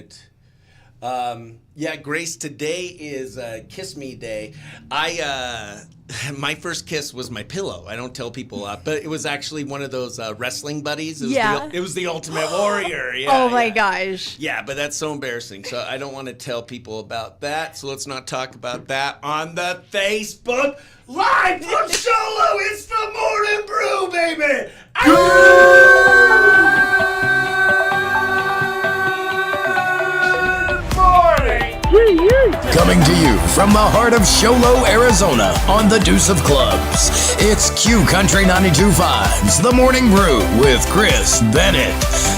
right. Yeah, Grace, today is Kiss Me Day. My first kiss was my pillow. I don't tell people but it was actually one of those wrestling buddies. It was the Ultimate Warrior. Yeah, oh my gosh. Yeah, but that's so embarrassing. So I don't want to tell people about that. So let's not talk about that on the Facebook Live from Sholo. It's the Morning Brew, baby. Coming to you from the heart of Sholo, Arizona, on the Deuce of Clubs. It's QCountry 92.5's The Morning Brew with Chris Bennett.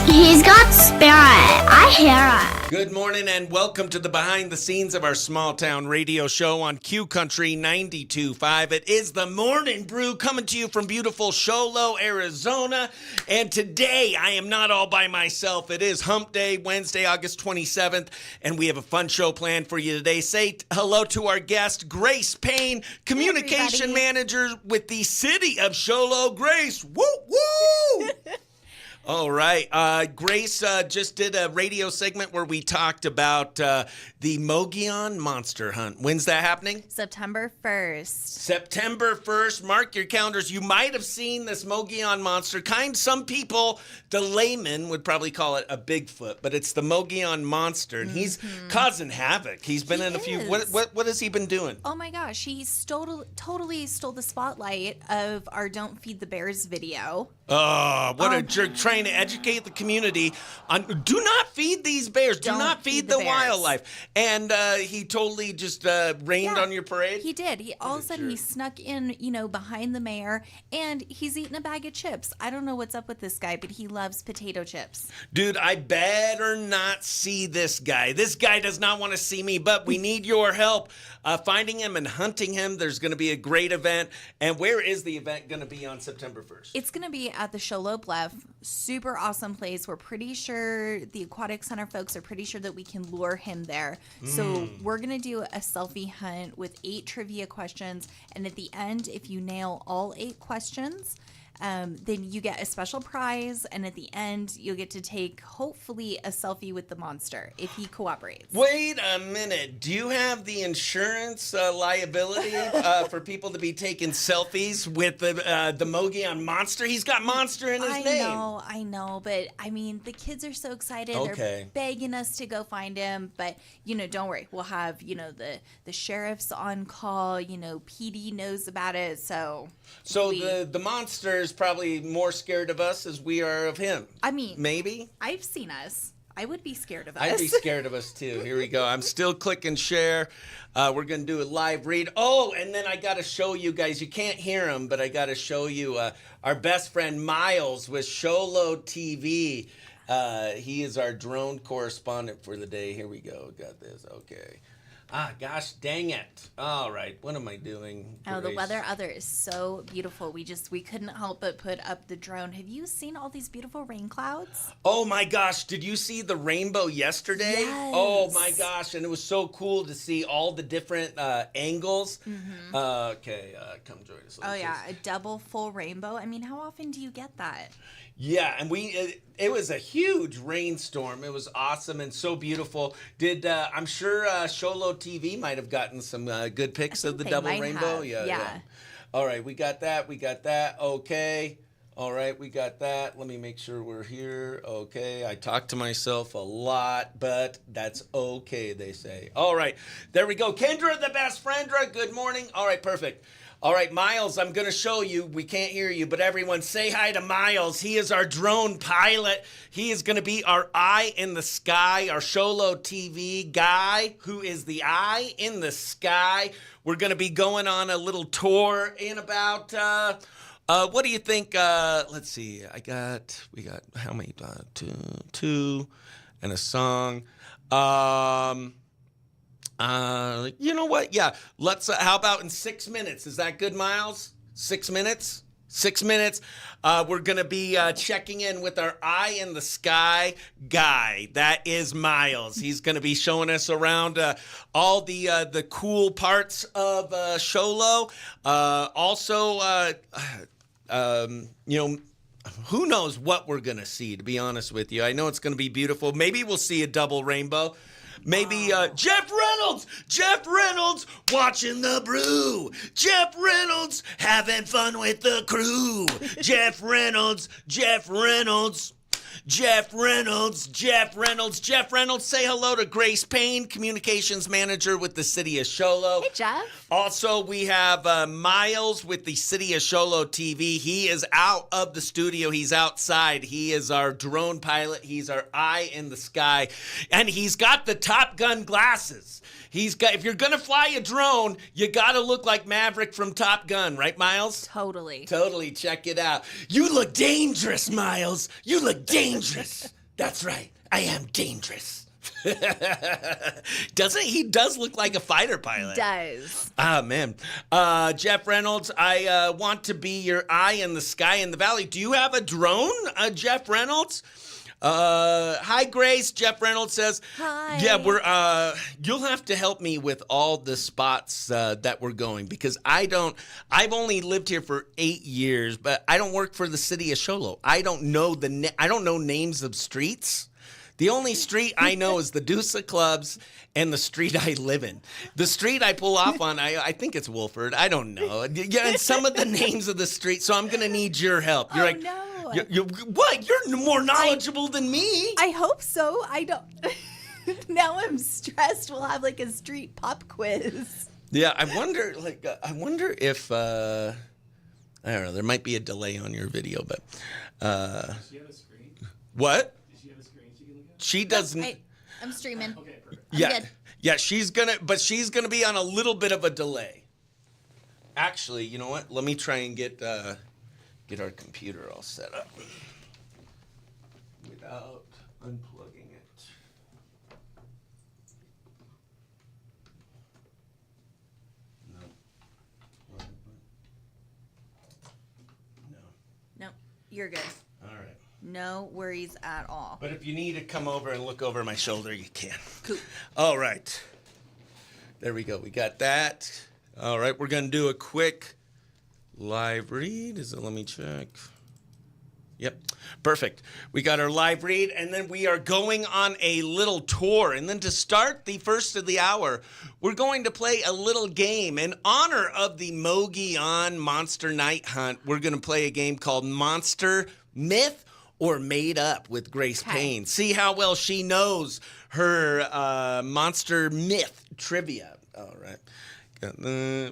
He's got spirit. I hear it. Good morning and welcome to the behind the scenes of our small town radio show on QCountry 92.5. It is the Morning Brew coming to you from beautiful Sholo, Arizona. And today I am not all by myself. It is Hump Day, Wednesday, August 27th, and we have a fun show planned for you today. Say hello to our guest, Grace Payne, Communication Manager with the City of Sholo. Grace, woo woo! All right. Grace just did a radio segment where we talked about the Mogollon Monster Hunt. When's that happening? September 1st. September 1st. Mark your calendars. You might have seen this Mogollon Monster. Some people, the layman, would probably call it a Bigfoot, but it's the Mogollon Monster, and he's causing havoc. He's been in a few. What has he been doing? Oh my gosh, he totally stole the spotlight of our Don't Feed the Bears video. Oh, what a jerk, trying to educate the community on do not feed these bears. Do not feed the wildlife. And he totally just rained on your parade? He did. All of a sudden, he snuck in, behind the mayor, and he's eating a bag of chips. I don't know what's up with this guy, but he loves potato chips. Dude, I better not see this guy. This guy does not want to see me, but we need your help finding him and hunting him. There's going to be a great event. And where is the event going to be on September 1st? It's going to be at the Sholo Bluff. Super awesome place. We're pretty sure the Aquatic Center folks are pretty sure that we can lure him there. So we're going to do a selfie hunt with 8 trivia questions. And at the end, if you nail all 8 questions, then you get a special prize, and at the end, you'll get to take, hopefully, a selfie with the monster, if he cooperates. Wait a minute. Do you have the insurance liability for people to be taking selfies with the Mogollon Monster? He's got monster in his name. I know, but, the kids are so excited. Okay. They're begging us to go find him, but, don't worry. We'll have, the sheriff's on call, PD knows about it, so... So the monster is probably more scared of us as we are of him. Maybe. I've seen us. I would be scared of us. I'd be scared of us too. Here we go. I'm still clicking share. We're going to do a live read. Oh, and then I got to show you guys. You can't hear him, but I got to show you our best friend Miles with Sholo TV. He is our drone correspondent for the day. Here we go. Got this. Okay. Gosh, dang it. All right. What am I doing? Grace? Oh, the weather is so beautiful. We couldn't help but put up the drone. Have you seen all these beautiful rain clouds? Oh, my gosh. Did you see the rainbow yesterday? Yes. Oh, my gosh. And it was so cool to see all the different angles. Mm-hmm. Come join us. A double full rainbow. How often do you get that? Yeah, and it was a huge rainstorm. It was awesome and so beautiful. I'm sure Sholo TV might have gotten some good pics of the double rainbow. Yeah. All right, we got that. Okay. All right, we got that. Let me make sure we're here. Okay, I talk to myself a lot, but that's okay, they say. All right, there we go. Kendra, the best friendra, good morning. All right, perfect. All right, Miles, I'm going to show you. We can't hear you, but everyone say hi to Miles. He is our drone pilot. He is going to be our eye in the sky, our Sholo TV guy who is the eye in the sky. We're going to be going on a little tour in about, what do you think? Let's see. We got how many? Two and a song. You know what? Yeah. Let's, how about in 6 minutes? Is that good, Miles? 6 minutes? 6 minutes. We're going to be checking in with our eye in the sky guy. That is Miles. He's going to be showing us around all the cool parts of Sholo. Also, who knows what we're going to see, to be honest with you. I know it's going to be beautiful. Maybe we'll see a double rainbow. Maybe Jeff Reynolds watching the brew. Jeff Reynolds having fun with the crew. Jeff Reynolds. Jeff Reynolds, say hello to Grace Payne, communications manager with the City of Show Low. Hey, Jeff. Also, we have Miles with the City of Show Low TV. He is out of the studio. He's outside. He is our drone pilot. He's our eye in the sky. And he's got the Top Gun glasses. If you're going to fly a drone, you got to look like Maverick from Top Gun, right, Miles? Totally. Check it out. You look dangerous, Miles. You look dangerous. That's right. I am dangerous. Doesn't he? Does look like a fighter pilot. Does. Ah, man. Jeff Reynolds, I want to be your eye in the sky in the valley. Do you have a drone, Jeff Reynolds? Hi, Grace. Jeff Reynolds says, hi. Yeah, you'll have to help me with all the spots that we're going, because I've only lived here for 8 years, but I don't work for the City of Show Low. I don't know names of streets. The only street I know is the Deuce of Clubs and the street I live in. The street I pull off on, I think it's Wolford. I don't know. Yeah, and some of the names of the streets, so I'm going to need your help. You're no. What? You're more knowledgeable than me. I hope so. I don't. Now I'm stressed. We'll have like a street pop quiz. Yeah, I wonder if I don't know. There might be a delay on your video, but Does she have a screen? What? Does she have a screen she can look at? She doesn't. I'm streaming. Okay, perfect. Yeah, good. yeah. She's gonna be on a little bit of a delay. Actually, you know what? Let me try and get our computer all set up without unplugging it. No, you're good. All right. No worries at all. But if you need to come over and look over my shoulder, you can. Cool. All right. There we go. We got that. All right. We're going to do a quick live read. Let me check. Yep. Perfect. We got our live read, and then we are going on a little tour. And then to start the first of the hour, we're going to play a little game. In honor of the Mogollon Monster Night Hunt, we're going to play a game called Monster Myth or Made Up with Grace Payne. See how well she knows her Monster Myth trivia. All right.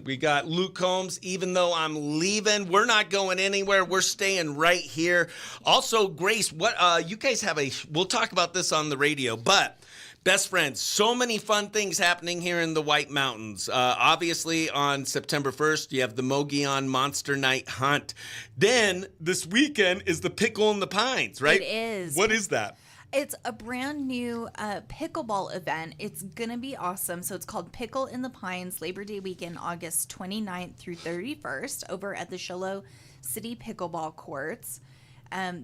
We got Luke Combs. Even though I'm leaving, we're not going anywhere. We're staying right here. Also, Grace, what you guys have we'll talk about this on the radio, but best friends, so many fun things happening here in the White Mountains. Obviously, on September 1st, you have the Mogollon Monster Night Hunt. Then, this weekend is the Pickle in the Pines, right? It is. What is that? It's a brand new pickleball event. It's going to be awesome. So it's called Pickle in the Pines, Labor Day weekend, August 29th through 31st, over at the Show Low City Pickleball Courts.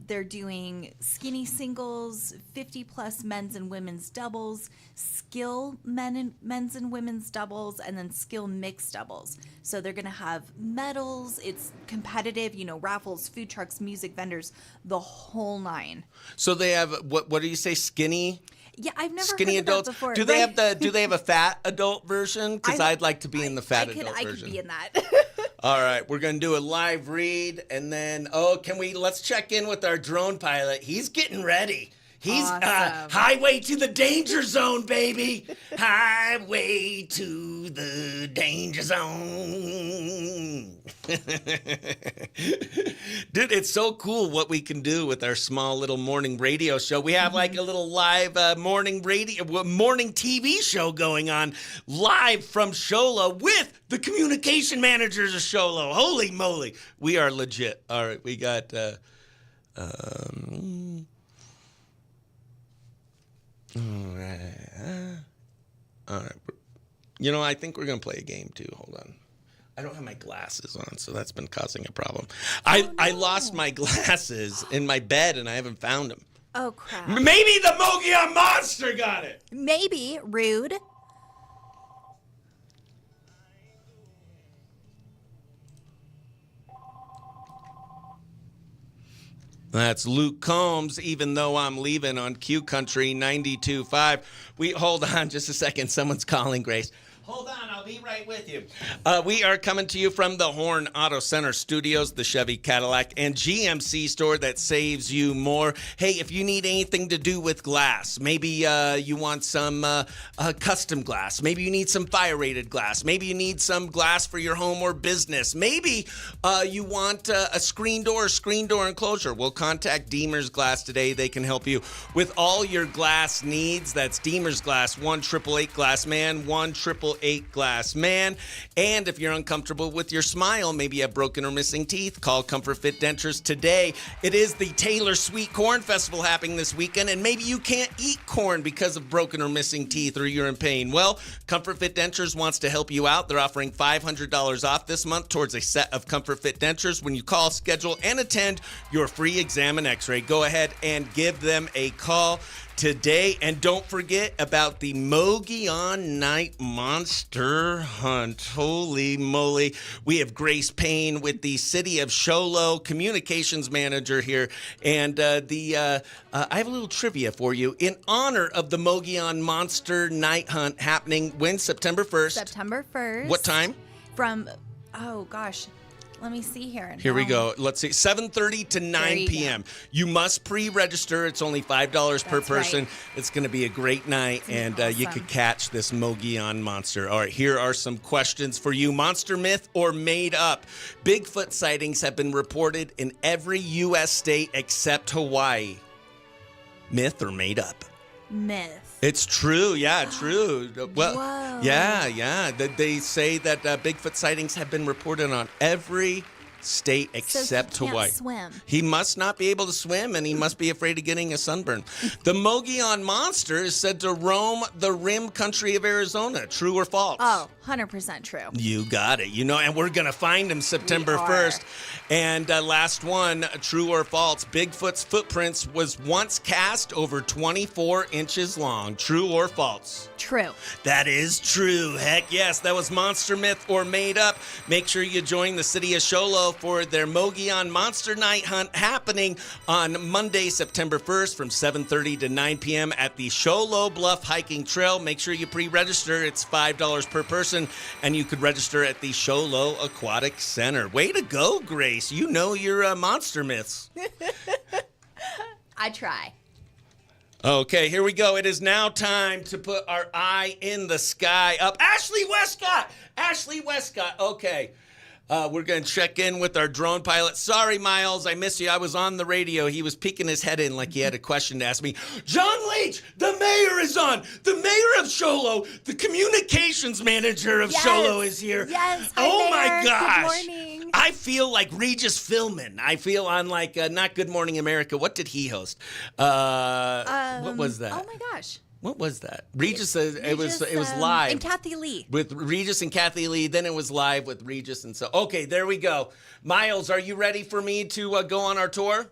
They're doing skinny singles, 50-plus men's and women's doubles, skill men's and women's doubles, and then skill mixed doubles. So they're going to have medals. It's competitive, raffles, food trucks, music vendors, the whole nine. So they have, what do you say, skinny? Yeah, I've never skinny heard of adults. that before. Do they have a fat adult version? Because I'd like to be in the fat adult version. I could be in that. All right, we're gonna do a live read, and then let's check in with our drone pilot. He's getting ready. He's awesome. Highway to the danger zone, baby. Highway to the danger zone. Dude, it's so cool what we can do with our small little morning radio show. We have like a little live morning TV show going on live from Shola with the communication managers of Shola. Holy moly, we are legit. All right, we got all right. I think we're going to play a game, too. Hold on. I don't have my glasses on, so that's been causing a problem. I lost my glasses in my bed, and I haven't found them. Oh, crap. Maybe the Mogollon Monster got it. Maybe. Rude. That's Luke Combs, even though I'm leaving on QCountry 92.5. Hold on just a second. Someone's calling, Grace. Hold on, I'll be right with you. We are coming to you from the Horn Auto Center Studios, the Chevy, Cadillac, and GMC store that saves you more. Hey, if you need anything to do with glass, maybe you want some custom glass. Maybe you need some fire-rated glass. Maybe you need some glass for your home or business. Maybe you want a screen door enclosure. Well, contact Deemer's Glass today. They can help you with all your glass needs. That's Deemer's Glass, 1-888 Glass Man, 1-888 Glass Man. And if you're uncomfortable with your smile, maybe you have broken or missing teeth, call Comfort Fit Dentures today. It is the Taylor Sweet Corn Festival happening this weekend, and maybe you can't eat corn because of broken or missing teeth or you're in pain. Well, Comfort Fit Dentures wants to help you out. They're offering $500 off this month towards a set of Comfort Fit Dentures when you call, schedule, and attend your free exam and x-ray. Go ahead and give them a call today. And don't forget about the Mogollon Night Monster Hunt. Holy moly. We have Grace Payne with the City of Show Low communications manager here. And I have a little trivia for you. In honor of the Mogollon Monster Night Hunt happening when? September 1st? September 1st. What time? From, oh gosh, let me see here. Here we go. Let's see. 7:30 to 9 p.m. You must pre-register. It's only $5 per person. Right. It's going to be a great night, and you could catch this Mogollon monster. All right, here are some questions for you. Monster myth or made up? Bigfoot sightings have been reported in every U.S. state except Hawaii. Myth or made up? Myth. It's true, yeah, true. Well, Whoa. yeah. They say that Bigfoot sightings have been reported on every state except so he Hawaii. Can't swim. He must not be able to swim, and he must be afraid of getting a sunburn. The Mogollon Monster is said to roam the rim country of Arizona. True or false? Oh, 100% true. You got it. And we're going to find him September 1st. And last one, true or false, Bigfoot's footprints was once cast over 24 inches long. True or false? True. That is true. Heck yes, that was monster myth or made up. Make sure you join the City of Show Low for their Mogollon Monster Night Hunt happening on Monday, September 1st from 7:30 to 9 p.m. at the Show Low Bluff Hiking Trail. Make sure you pre-register. It's $5 per person, and you could register at the Show Low Aquatic Center. Way to go, Grace. You know your monster myths. I try. Okay, here we go. It is now time to put our eye in the sky up. Ashley Westcott. Okay. We're going to check in with our drone pilot. Sorry, Miles, I miss you. I was on the radio. He was peeking his head in like he had a question to ask me. John Leach, the mayor is on. The mayor of Show Low, the communications manager of Show Low is here. Yes. Hi, Mayor. my gosh. Good morning. I feel like Regis Philbin. I feel on like not Good Morning America. What did he host? What was that? Oh my gosh. What was that? Regis says it was live. And Kathy Lee. With Regis and Kathy Lee. Then it was live with Regis and so. Okay, there we go. Miles, are you ready for me to go on our tour?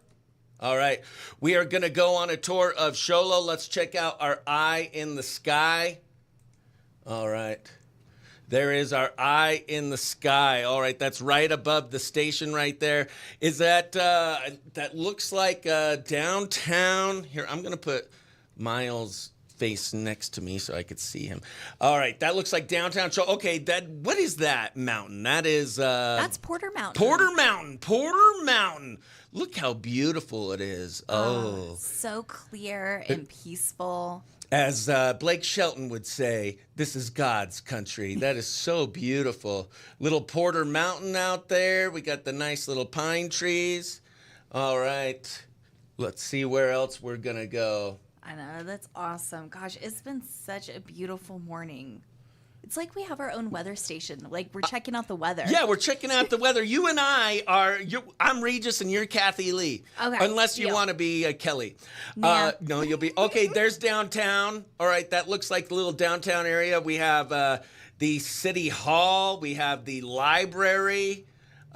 All right. We are going to go on a tour of Show Low. Let's check out our eye in the sky. All right. There is our eye in the sky. All right, that's right above the station right there. Is that looks like downtown? Here, I'm going to put Miles' face next to me so I could see him. All right, that looks like downtown. Okay, what is that mountain? That is that's Porter Mountain. Porter Mountain. Look how beautiful it is. Oh. So clear and peaceful. As Blake Shelton would say, this is God's country. That is so beautiful. Little Porter Mountain out there. We got the nice little pine trees. All right. Let's see where else we're going to go. I know, that's awesome. Gosh, it's been such a beautiful morning. It's like we have our own weather station. Like we're checking out the weather. Yeah, we're checking out the weather. You and I are, I'm Regis and you're Kathy Lee. Okay. Unless you want to be Kelly. Yeah. No, you'll be, okay, there's downtown. All right, that looks like the little downtown area. We have the City Hall. We have the library.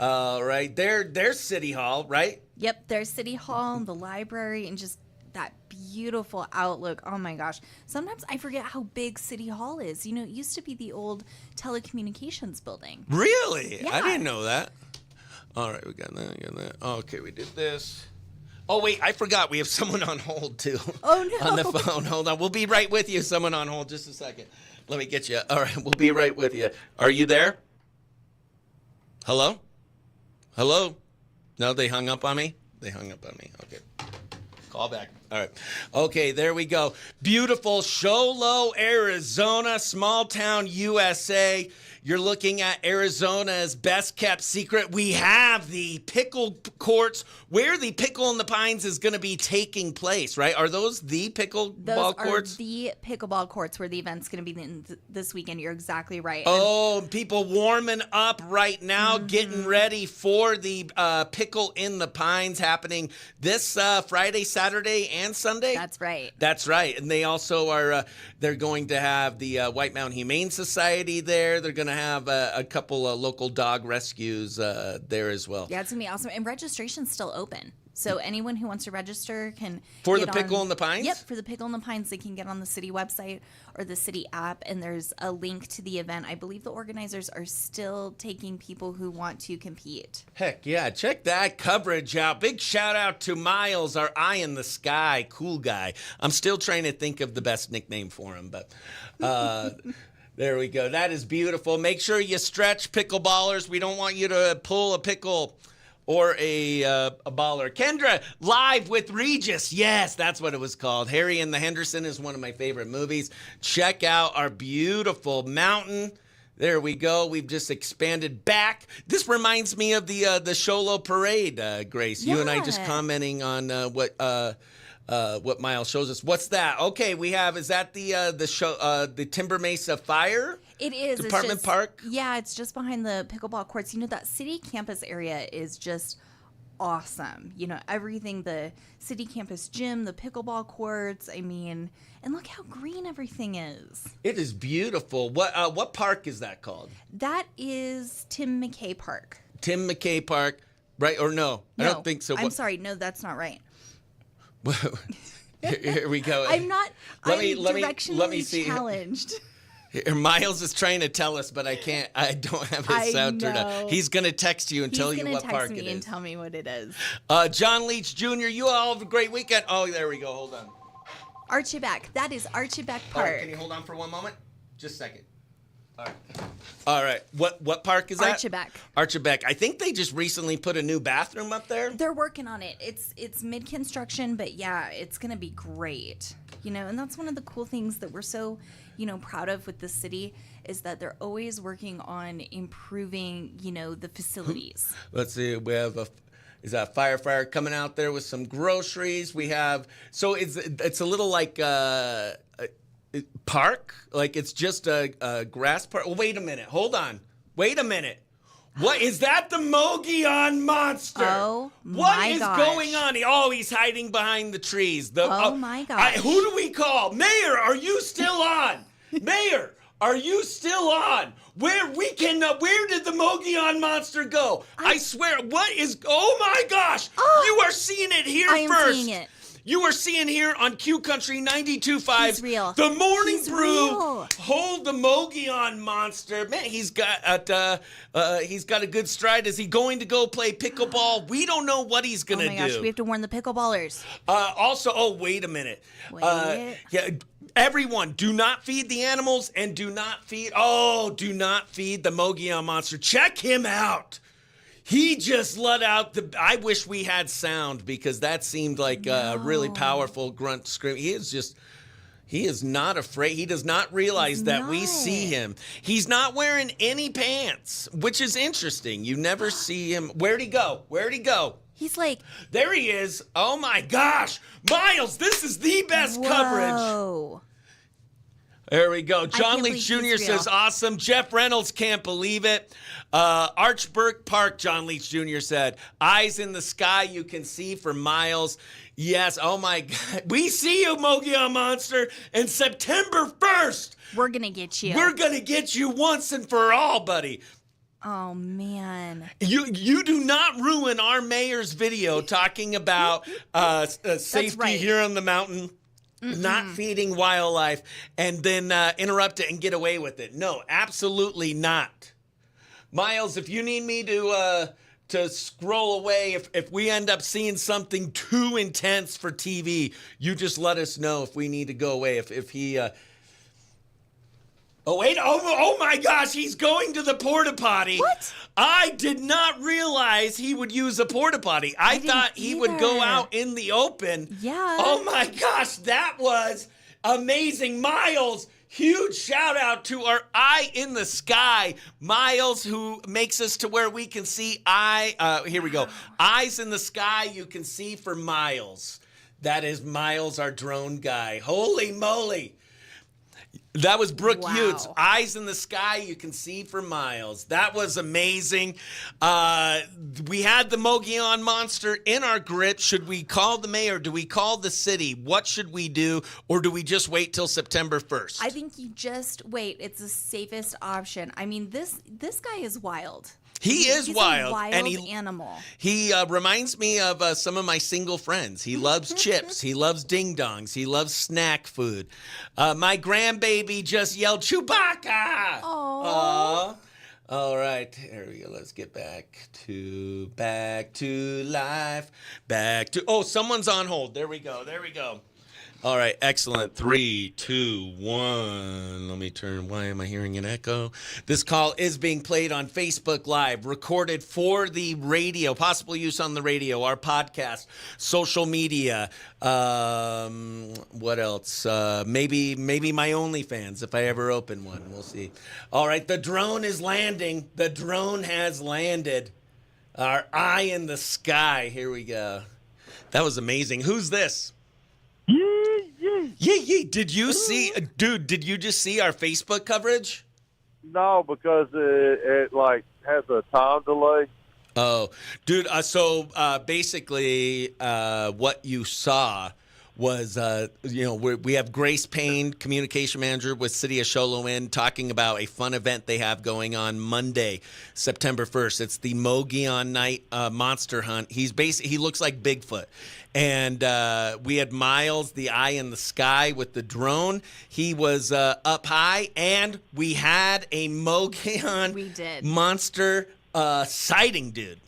Right, there's City Hall, right? Yep, there's City Hall and the library and just that beautiful outlook. Oh my gosh. Sometimes I forget how big City Hall is. It used to be the old telecommunications building. Really? Yeah. I didn't know that. All right, we got that. Okay, we did this. Oh, wait, I forgot. We have someone on hold, too. Oh, no. On the phone. Hold on. We'll be right with you. Someone on hold. Just a second. Let me get you. All right, we'll be right with you. Are you there? Hello? Hello? No, they hung up on me? They hung up on me. Okay. Call back. All right. Okay, there we go. Beautiful Show Low, Arizona, small town USA. You're looking at Arizona's best kept secret. We have the pickle courts where the Pickle in the Pines is going to be taking place, right? Are those the pickleball courts? Those are the pickleball courts where the event's going to be this weekend. You're exactly right. Oh, people warming up right now, getting ready for the Pickle in the Pines happening this Friday, Saturday, and Sunday. That's right. That's right. And they also are, they're going to have the White Mountain Humane Society there. They're going to have a couple of local dog rescues there as well. Yeah, it's going to be awesome. And registration's still open. So anyone who wants to register can For the Pickle in the Pines? Yep, for the Pickle in the Pines. They can get on the city website or the city app, and there's a link to the event. I believe the organizers are still taking people who want to compete. Heck yeah, check that coverage out. Big shout out to Miles, our eye in the sky, cool guy. I'm still trying to think of the best nickname for him, but there we go. That is beautiful. Make sure you stretch, pickleballers. We don't want you to pull a pickle or a baller. Kendra, live with Regis. Yes, that's what it was called. Harry and the Henderson is one of my favorite movies. Check out our beautiful mountain. There we go. We've just expanded back. This reminds me of the Sholo Parade, Grace. You and I just commenting on what Miles shows us. What's that? Okay, we have. Is that the Timber Mesa Fire? It is. Department Park? Yeah, it's just behind the pickleball courts. You know, that city campus area is just awesome. You know, everything, the city campus gym, the pickleball courts. I mean, and look how green everything is. It is beautiful. What park is that called? That is Tim McKay Park. Tim McKay Park, right? Or no? I don't think so. I'm sorry. No, that's not right. Here we go. I'm not. Let directionally me see. Challenged. Here, Miles is trying to tell us, but I can't. I don't have his sound turned on. He's going to text you and tell you what park it is. He's going to text me and tell me what it is. John Leach Jr., you all have a great weekend. Oh, there we go. Hold on. Archibald. That is Archibald Park. Right, can you hold on for one moment? Just a second. All right. What park is that? Archibald. I think they just recently put a new bathroom up there. They're working on it. It's mid-construction, but yeah, it's going to be great. You know, and that's one of the cool things that we're so, proud of with the city is that they're always working on improving, the facilities. Let's see. We have is that firefighter coming out there with some groceries? We have it's a little like park, like it's just a grass park. Well, wait a minute. Hold on. Wait a minute. What is that? The Mogollon Monster? Oh What is going on? He's hiding behind the trees. My gosh. Who do we call? Mayor, are you still on? Mayor, are you still on? Where did the Mogollon Monster go? I swear, oh my gosh! You are seeing it here first. I am seeing it. You are seeing here on QCountry 92.5. He's real. The Morning Brew. Real. Hold the Mogollon Monster. Man, he's got a good stride. Is he going to go play pickleball? We don't know what he's going to do. Oh my gosh, we have to warn the pickleballers. Wait a minute. Wait. Everyone, do not feed the animals and do not feed the Mogollon Monster. Check him out. He just let out I wish we had sound because that seemed like a really powerful grunt scream. He is not afraid. He does not realize that we see him. He's not wearing any pants, which is interesting. You never see him. Where'd he go? He's like... There he is. Oh, my gosh. Miles, this is the best coverage. There we go. John Leach Jr. says, awesome. Jeff Reynolds can't believe it. Archburg Park, John Leach Jr. said, eyes in the sky you can see for miles. Yes, oh my God. We see you, Mogollon Monster, and September 1st. We're going to get you. We're going to get you once and for all, buddy. Oh, man. You do not ruin our mayor's video talking about safety here on the mountain. Not feeding wildlife and then interrupt it and get away with it. No, absolutely not. Miles, if you need me to scroll away if we end up seeing something too intense for TV. You just let us know if we need to go away. If he Oh, wait. Oh, my gosh. He's going to the porta potty. What? I did not realize he would use a porta potty. I thought he would go out in the open. Yeah. Oh, my gosh. That was amazing. Miles, huge shout out to our eye in the sky. Miles, who makes us to where we can see here we go. Eyes in the sky you can see for Miles. That is Miles, our drone guy. Holy moly. That was Brooke Utes. Eyes in the sky you can see for miles. That was amazing. We had the Mogollon Monster in our grip. Should we call the mayor? Do we call the city? What should we do? Or do we just wait till September 1st? I think you just wait. It's the safest option. I mean, this guy is wild. He's wild. A wild and animal. He reminds me of some of my single friends. He loves chips. He loves ding-dongs. He loves snack food. My grandbaby just yelled, Chewbacca! Aww. All right, here we go. Let's get back to life. Someone's on hold. There we go. All right, excellent. 3, 2, 1. Let me turn. Why am I hearing an echo? This call is being played on Facebook Live, recorded for the radio, possible use on the radio, our podcast, social media. What else? Maybe my OnlyFans if I ever open one. We'll see. All right, the drone is landing. The drone has landed. Our eye in the sky. Here we go. That was amazing. Who's this? Yeah. Did you see, dude, did you just see our Facebook coverage? No, because it like has a time delay. Oh, dude. So basically what you saw was, we have Grace Payne, communication manager with City of Sholoin, talking about a fun event they have going on Monday, September 1st. It's the Mogollon Night Monster Hunt. He looks like Bigfoot. And we had Miles, the eye in the sky with the drone. He was up high, and we had a Mogollon Monster sighting, dude.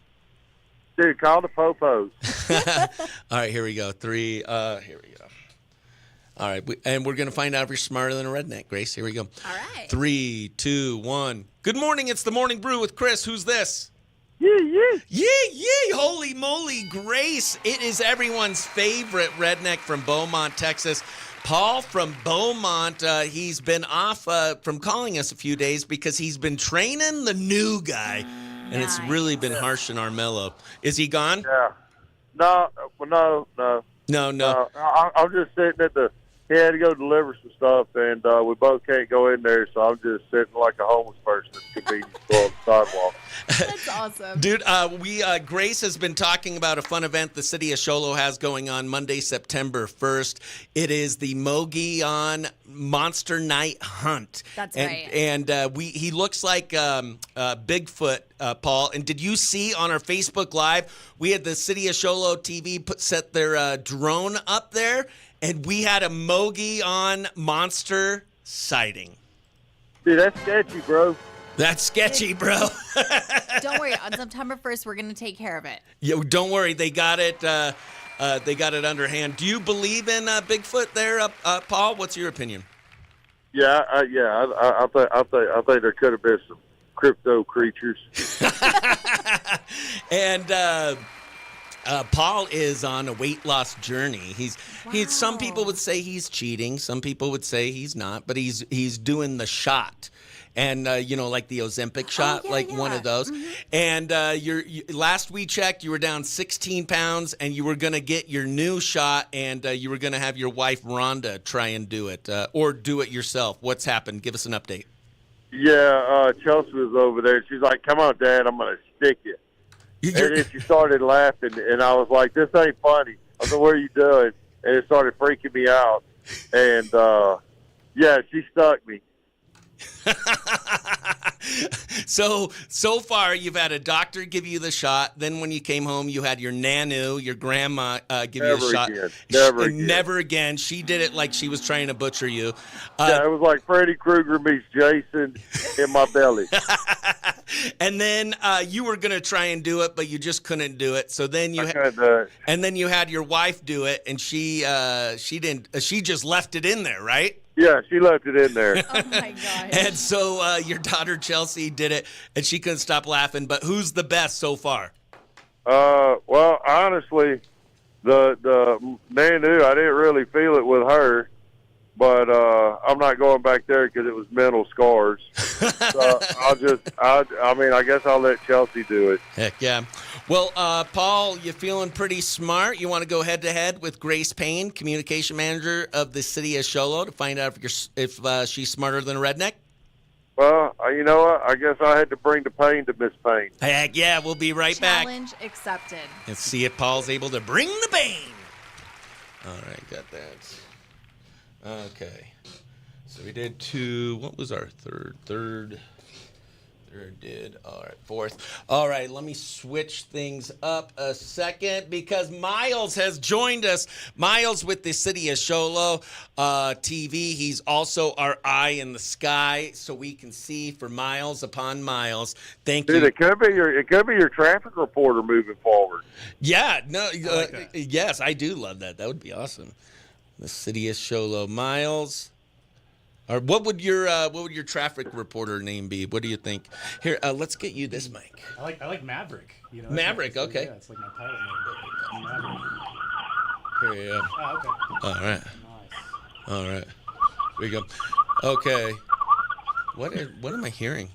Dude, call the popos. All right, here we go. 3. Here we go. All right, and we're going to find out if you're smarter than a redneck, Grace. Here we go. All right. 3, 2, 1. Good morning. It's the Morning Brew with Chris. Who's this? Yeah. Holy moly, Grace. It is everyone's favorite redneck from Beaumont, Texas. Paul from Beaumont, he's been off from calling us a few days because he's been training the new guy. And it's really been harsh in our mellow. Is he gone? Yeah. No. No. I'm just sitting at he had to go deliver some stuff, and we both can't go in there, so I'm just sitting like a homeless person at the convenience store on the sidewalk. That's awesome. Dude, Grace has been talking about a fun event the city of Sholo has going on Monday, September 1st. It is the Mogollon Monster Night Hunt. That's right. And he looks like Bigfoot, Paul. And did you see on our Facebook Live, we had the city of Sholo TV set their drone up there, and we had a Mogollon Monster sighting. Dude, that's sketchy, bro. That's sketchy, bro. Don't worry. On September 1st, we're going to take care of it. Yeah, don't worry. They got it. They got it underhand. Do you believe in Bigfoot there, Paul? What's your opinion? Yeah, I think there could have been some crypto creatures. And Paul is on a weight loss journey. Some people would say he's cheating. Some people would say he's not, but he's doing the shot. And, like the Ozempic shot, one of those. Mm-hmm. And last we checked, you were down 16 pounds, and you were going to get your new shot, and you were going to have your wife, Rhonda, try and do it, or do it yourself. What's happened? Give us an update. Yeah, Chelsea was over there. She's like, come on, Dad, I'm going to stick you. And then she started laughing, and I was like, this ain't funny. I said, what are you doing? And it started freaking me out. And, she stuck me. So far, you've had a doctor give you the shot. Then when you came home, you had your nanu, your grandma, give you a shot. Never again. She did it like she was trying to butcher you. It was like Freddy Krueger meets Jason in my belly. And then you were gonna try and do it, but you just couldn't do it. So then you and then you had your wife do it, and she didn't. She just left it in there, right? Yeah, she left it in there. Oh my gosh. And so your daughter Chelsea did it, and she couldn't stop laughing. But who's the best so far? Well, honestly, the Nanu, I didn't really feel it with her, but I'm not going back there because it was mental scars. So I guess I'll let Chelsea do it. Heck yeah. Well, Paul, you feeling pretty smart? You want to go head-to-head with Grace Payne, communication manager of the city of Show Low, to find out if she's smarter than a redneck? Well, you know what? I guess I had to bring the pain to Miss Payne. Heck yeah, we'll be right back. Challenge accepted. And see if Paul's able to bring the pain. All right, got that. Okay. So we did two. What was our third did. All right, fourth. All right, let me switch things up a second because Miles has joined us. Miles with the City of Show Low TV. He's also our eye in the sky, so we can see for miles upon miles. Thank you. Dude, it could be your traffic reporter moving forward. Yeah, no, yes, I do love that. That would be awesome. The City of Show Low, Miles. Or what would your traffic reporter name be? What do you think? Here, let's get you this mic. I like Maverick. You know, Maverick, okay. Yeah, it's like my pilot name. Maverick. Here you go. Oh, okay. All right. Nice. All right. Here we go. Okay. What am I hearing?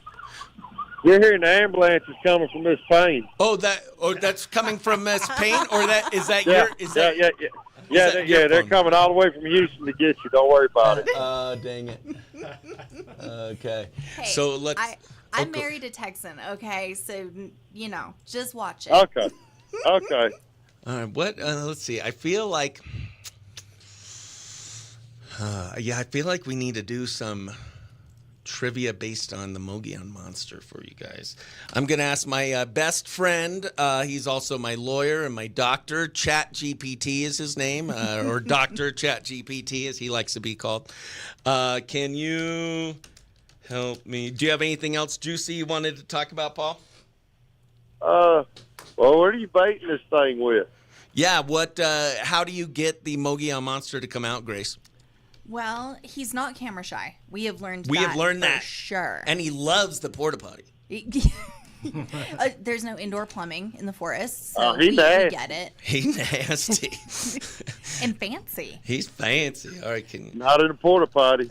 You're hearing the ambulance is coming from Miss Payne. That's coming from Miss Payne, or is that Yeah, your? Is that, they're coming all the way from Houston to get you. Don't worry about it. Dang it. Okay. Hey, So let's. I'm married to Texan, okay? So, just watch it. Okay. All right. What? Let's see. I feel like. I feel like we need to do some trivia based on the Mogollon Monster for you guys. I'm going to ask my best friend. He's also my lawyer and my doctor. Chat GPT is his name, or Dr. Chat GPT as he likes to be called. Can you help me? Do you have anything else juicy you wanted to talk about, Paul? Well, what are you baiting this thing with? Yeah, how do you get the Mogollon Monster to come out, Grace? Well, he's not camera shy. We have learned that for sure. And he loves the porta potty. There's no indoor plumbing in the forest, so he we get it. He nasty. And fancy. He's fancy. All right, Not in a porta potty.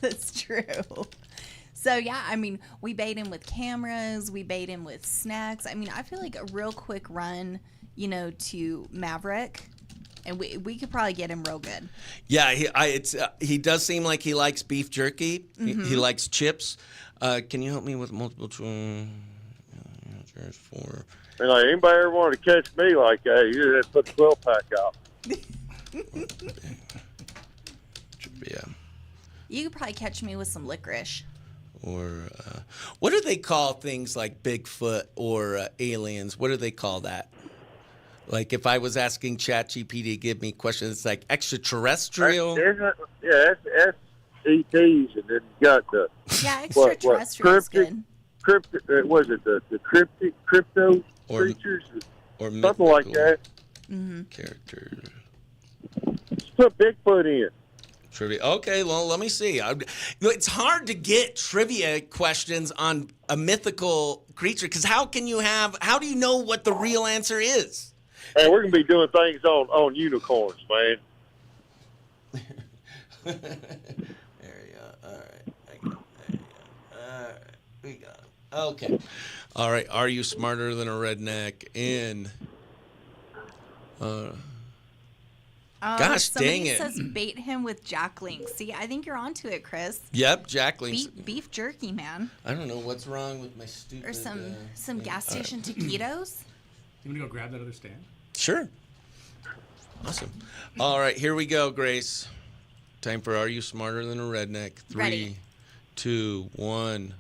That's true. So, yeah, I mean, we bait him with cameras. We bait him with snacks. I mean, I feel like a real quick run, to Maverick, and we could probably get him real good. Yeah, he does seem like he likes beef jerky. Mm-hmm. He likes chips. Can you help me with multiple choice? Like, anybody ever wanted to catch me like that, you just have to put the 12-pack out. Yeah. You could probably catch me with some licorice. Or what do they call things like Bigfoot or aliens? What do they call that? Like if I was asking ChatGPT to give me questions, it's like extraterrestrial. That's ETs, and then you got the extraterrestrial is good. Was it the crypto creatures or something like that? Mm-hmm. Character. Just put Bigfoot in. Trivia. Okay, well, let me see. It's hard to get trivia questions on a mythical creature because how do you know what the real answer is? Hey, we're going to be doing things on unicorns, man. There you go. All right. There you go. All right. We got it. Okay. All right. Are you smarter than a redneck in... Gosh, dang it. Somebody says bait him with jack links. See, I think you're onto it, Chris. Yep, jack links. Beef jerky, man. I don't know what's wrong with my stupid... Or some gas station taquitos. You want to go grab that other stand? Sure. Awesome. All right, here we go, Grace. Time for Are You Smarter Than a Redneck? 3, Ready. 2, 1.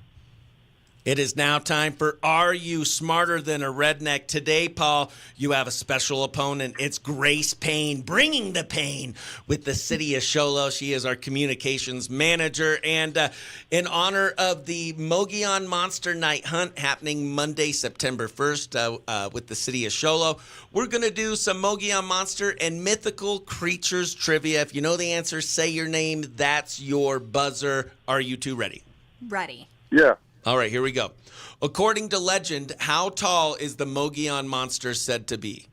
It is now time for Are You Smarter Than a Redneck? Today, Paul, you have a special opponent. It's Grace Payne, bringing the pain with the city of Show Low. She is our communications manager. And in honor of the Mogollon Monster Night Hunt happening Monday, September 1st with the city of Show Low, we're going to do some Mogollon Monster and mythical creatures trivia. If you know the answer, say your name. That's your buzzer. Are you two ready? Ready. Yeah. All right, here we go. According to legend, how tall is the Mogollon Monster said to be?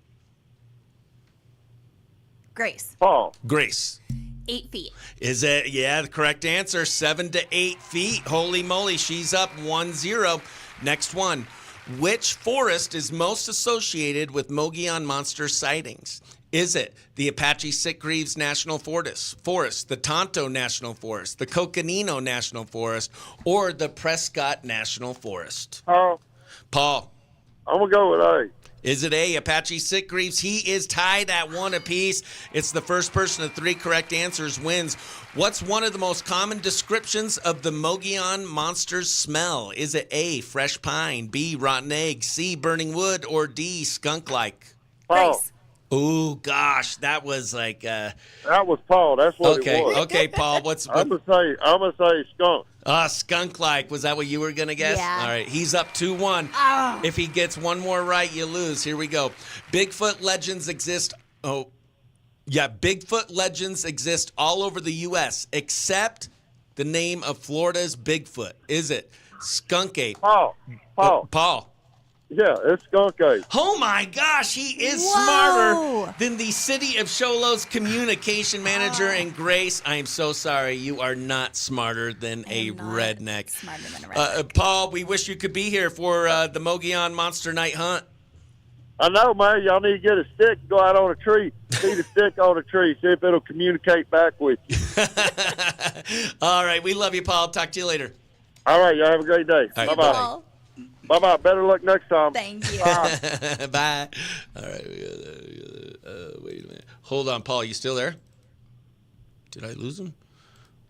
Grace. Paul. Grace. 8 feet. Is it? Yeah, the correct answer. 7 to 8 feet. Holy moly, she's up 1-0. Next one. Which forest is most associated with Mogollon Monster sightings? Is it the Apache Sitgreaves National Forest, the Tonto National Forest, the Coconino National Forest, or the Prescott National Forest? Paul. I'm going to go with A. Is it A, Apache Sitgreaves? He is tied at 1 apiece. It's the first person to 3 correct answers wins. What's one of the most common descriptions of the Mogollon Monster's smell? Is it A, fresh pine, B, rotten egg, C, burning wood, or D, skunk-like? Paul. Grace. Oh, gosh, that was like... That was Paul. That's what it was. Okay, Paul, I'm gonna say skunk. Skunk-like. Was that what you were going to guess? Yeah. All right, he's up 2-1. Oh. If he gets one more right, you lose. Here we go. Bigfoot legends exist... Oh, yeah, Bigfoot legends exist all over the U.S., except the name of Florida's Bigfoot. Is it skunk ape? Paul. Paul. Yeah, it's skunk ape. Oh my gosh, he is Whoa. smarter than the city of Show Low's communication manager. And Grace, I am so sorry, you are not smarter than a redneck. Smarter than a redneck. Paul, we wish you could be here for the Mogollon Monster Night Hunt. I know, man. Y'all need to get a stick, go out on a tree, beat a stick on a tree, see if it'll communicate back with you. All right, we love you, Paul. Talk to you later. All right, y'all have a great day. All right, Bye-bye. Paul. Bye-bye. Better luck next time. Thank you. Bye. All right, wait a minute. Hold on, Paul. You still there? Did I lose him?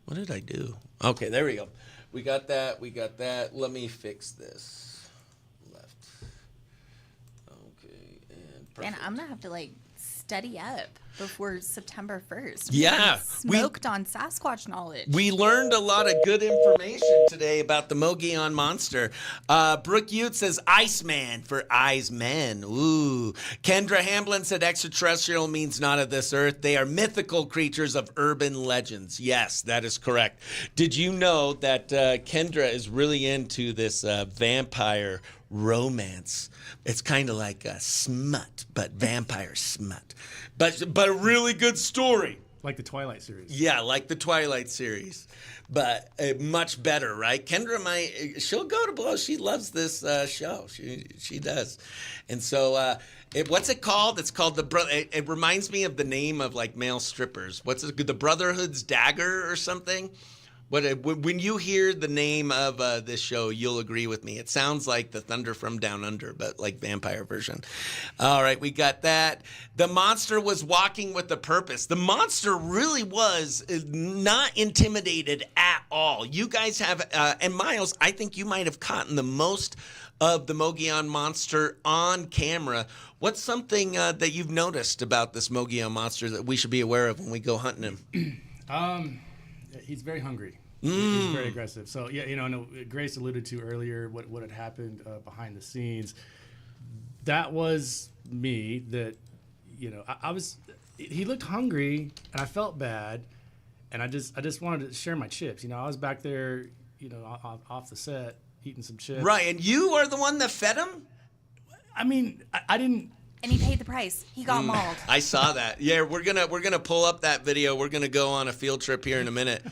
What did I do? Okay, there we go. We got that. Let me fix this. Left. Okay, and perfect. And I'm going to have to, study up before September 1st. Yeah. Smoked on Sasquatch knowledge. We learned a lot of good information today about the Mogollon Monster. Brooke Ute says Iceman for Eyes Men. Ooh. Kendra Hamblin said extraterrestrial means not of this earth. They are mythical creatures of urban legends. Yes, that is correct. Did you know that Kendra is really into this vampire romance? It's kind of like a smut, but vampire smut. But a really good story. Like the Twilight series. Yeah, like the Twilight series, but much better, right? Kendra she'll go to blows. She loves this show. She does, and so what's it called? It's called It reminds me of the name of male strippers. What's it? The Brotherhood's Dagger or something. When you hear the name of this show, you'll agree with me. It sounds like the Thunder from Down Under, but like vampire version. All right, we got that. The monster was walking with a purpose. The monster really was not intimidated at all. You guys have, and Miles, I think you might have caught the most of the Mogollon Monster on camera. What's something that you've noticed about this Mogollon Monster that we should be aware of when we go hunting him? He's very hungry. He's very aggressive. So yeah, I know Grace alluded to earlier what had happened behind the scenes. That was me. That I was. He looked hungry, and I felt bad, and I just wanted to share my chips. I was back there, off the set eating some chips. Right, and you are the one that fed him? I mean, I didn't. And he paid the price. He got mauled. I saw that. Yeah, we're gonna pull up that video. We're gonna go on a field trip here in a minute,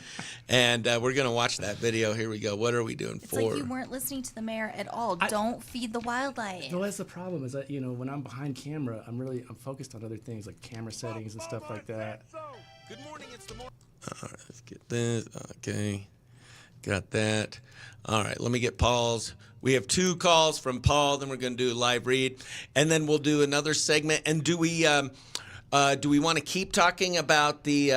and we're gonna watch that video. Here we go. What are we doing It's for? like you weren't listening to the mayor at all. Don't feed the wildlife. No, that's the problem. Is that when I'm behind camera, I'm focused on other things like camera settings and stuff like that. Good morning. It's the morning. All right, let's get this. Okay, got that. All right, let me get Paul's. We have 2 calls from Paul, then we're going to do a live read, and then we'll do another segment. And do we Do we want to keep talking about the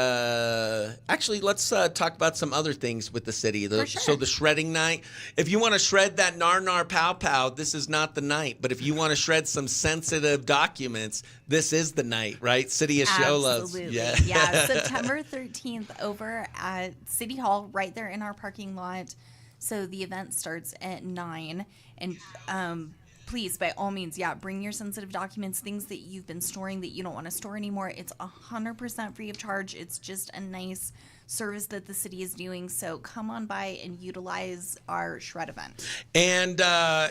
actually, let's talk about some other things with the city. For sure. So the shredding night. If you want to shred that nar pow pow, this is not the night. But if you want to shred some sensitive documents, this is the night, right? City of Sholos. Absolutely. Yeah. September 13th over at City Hall, right there in our parking lot. So the event starts at 9. And please, by all means, bring your sensitive documents, things that you've been storing that you don't want to store anymore. It's 100% free of charge. It's just a nice service that the city is doing. So come on by and utilize our shred event. And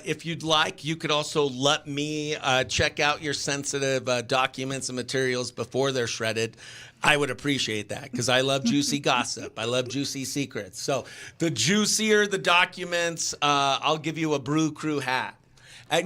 if you'd like, you could also let me check out your sensitive documents and materials before they're shredded. I would appreciate that because I love juicy gossip. I love juicy secrets. So the juicier the documents, I'll give you a Brew Crew hat.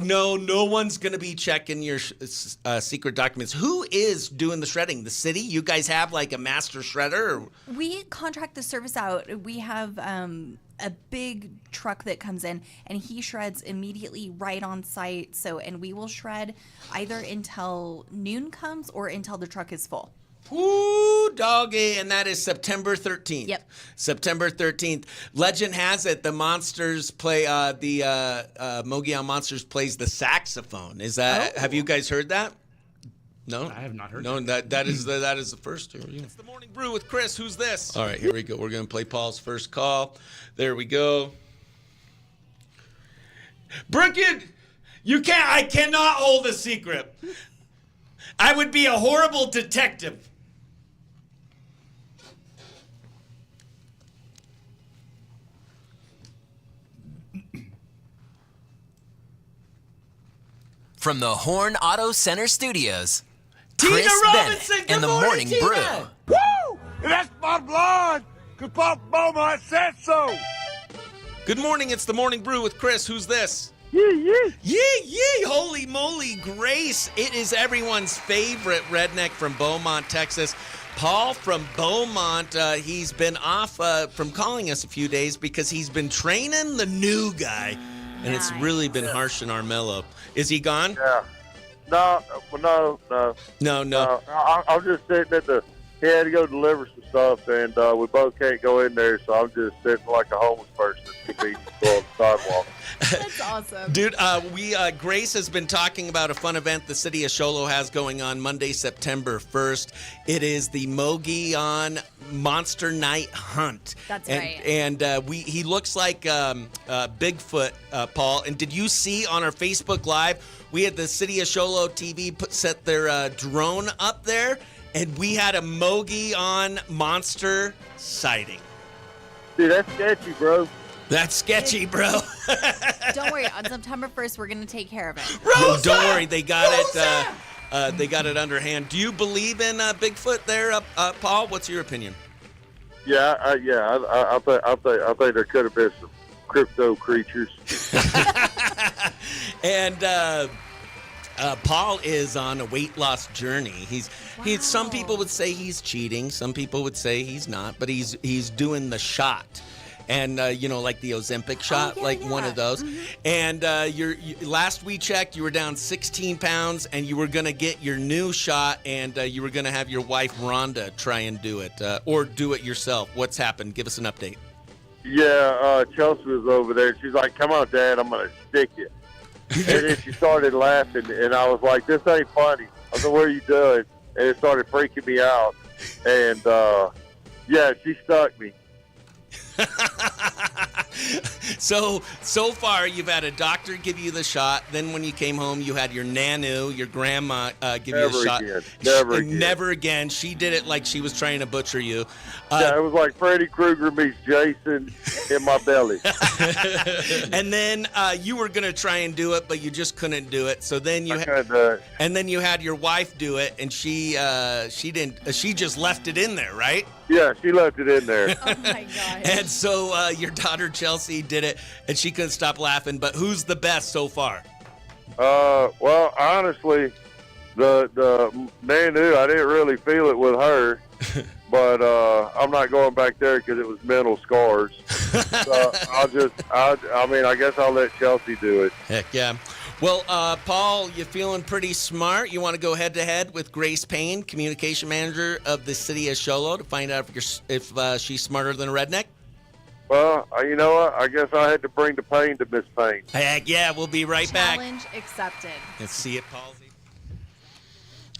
No one's going to be checking your secret documents. Who is doing the shredding? The city? You guys have like a master shredder? Or? We contract the service out. We have a big truck that comes in, and he shreds immediately right on site. And we will shred either until noon comes or until the truck is full. Ooh, doggy. And that is September 13th. Yep. September 13th. Legend has it the Monsters play, Mogollon Monsters plays the saxophone. Is that, have you guys heard that? No? I have not heard that. No, that is the first. It's the Morning Brew with Chris. Who's this? All right, here we go. We're going to play Paul's first call. There we go. Brickett, I cannot hold a secret. I would be a horrible detective. From the Horn Auto Center Studios, Tina Chris Robinson, Bennett and the Morning Tina. Brew. Woo! That's my blood, because Papa Beaumont said so. Good morning, it's the Morning Brew with Chris. Who's this? Yee. Holy moly, Grace. It is everyone's favorite redneck from Beaumont, Texas. Paul from Beaumont, he's been off from calling us a few days because he's been training the new guy. And it's really been harsh in Armello. Is he gone? Yeah. No. I'm just sitting he had to go deliver some stuff, and we both can't go in there, so I'm just sitting like a homeless person at the sidewalk. That's awesome. Dude, Grace has been talking about a fun event the city of Shoalo has going on Monday, September 1st. It is the Mogollon Monster Night Hunt. That's right. And he looks like Bigfoot, Paul. And did you see on our Facebook Live, we had the city of Shoalo TV set their drone up there, and we had a Mogollon monster sighting. Dude, that's sketchy, bro. That's sketchy, bro. Don't worry. On September 1st, we're going to take care of it. Rosa! Don't worry. They got it. They got it underhand. Do you believe in Bigfoot there, Paul? What's your opinion? Yeah. I think there could have been some crypto creatures. And Paul is on a weight loss journey. Some people would say he's cheating. Some people would say he's not, but he's doing the shot. And, like the Ozempic shot, one of those. Mm-hmm. And last we checked, you were down 16 pounds, and you were going to get your new shot, and you were going to have your wife, Rhonda, try and do it, or do it yourself. What's happened? Give us an update. Yeah, Chelsea was over there. She's like, come on, Dad, I'm going to stick you. And then she started laughing, and I was like, this ain't funny. I said, what are you doing? And it started freaking me out. And, she stuck me. So far you've had a doctor give you the shot. Then when you came home, you had your nanu, your grandma, give you a shot. Never again. She did it like she was trying to butcher you. It was like Freddy Krueger meets Jason in my belly. And then you were gonna try and do it, but you just couldn't do it. So then and then you had your wife do it, and she didn't. She just left it in there, right? Yeah, she left it in there. Oh my gosh. And so your daughter Chelsea did it, and she couldn't stop laughing. But who's the best so far? Well, honestly, the Nanu, I didn't really feel it with her, but I'm not going back there because it was mental scars. So I guess I'll let Chelsea do it. Heck yeah. Well, Paul, you feeling pretty smart. You want to go head-to-head with Grace Payne, communication manager of the city of Show Low, to find out if she's smarter than a redneck? Well, you know what? I guess I had to bring the pain to Miss Payne. Heck yeah, we'll be right back. Challenge accepted. Let's see it, Paul.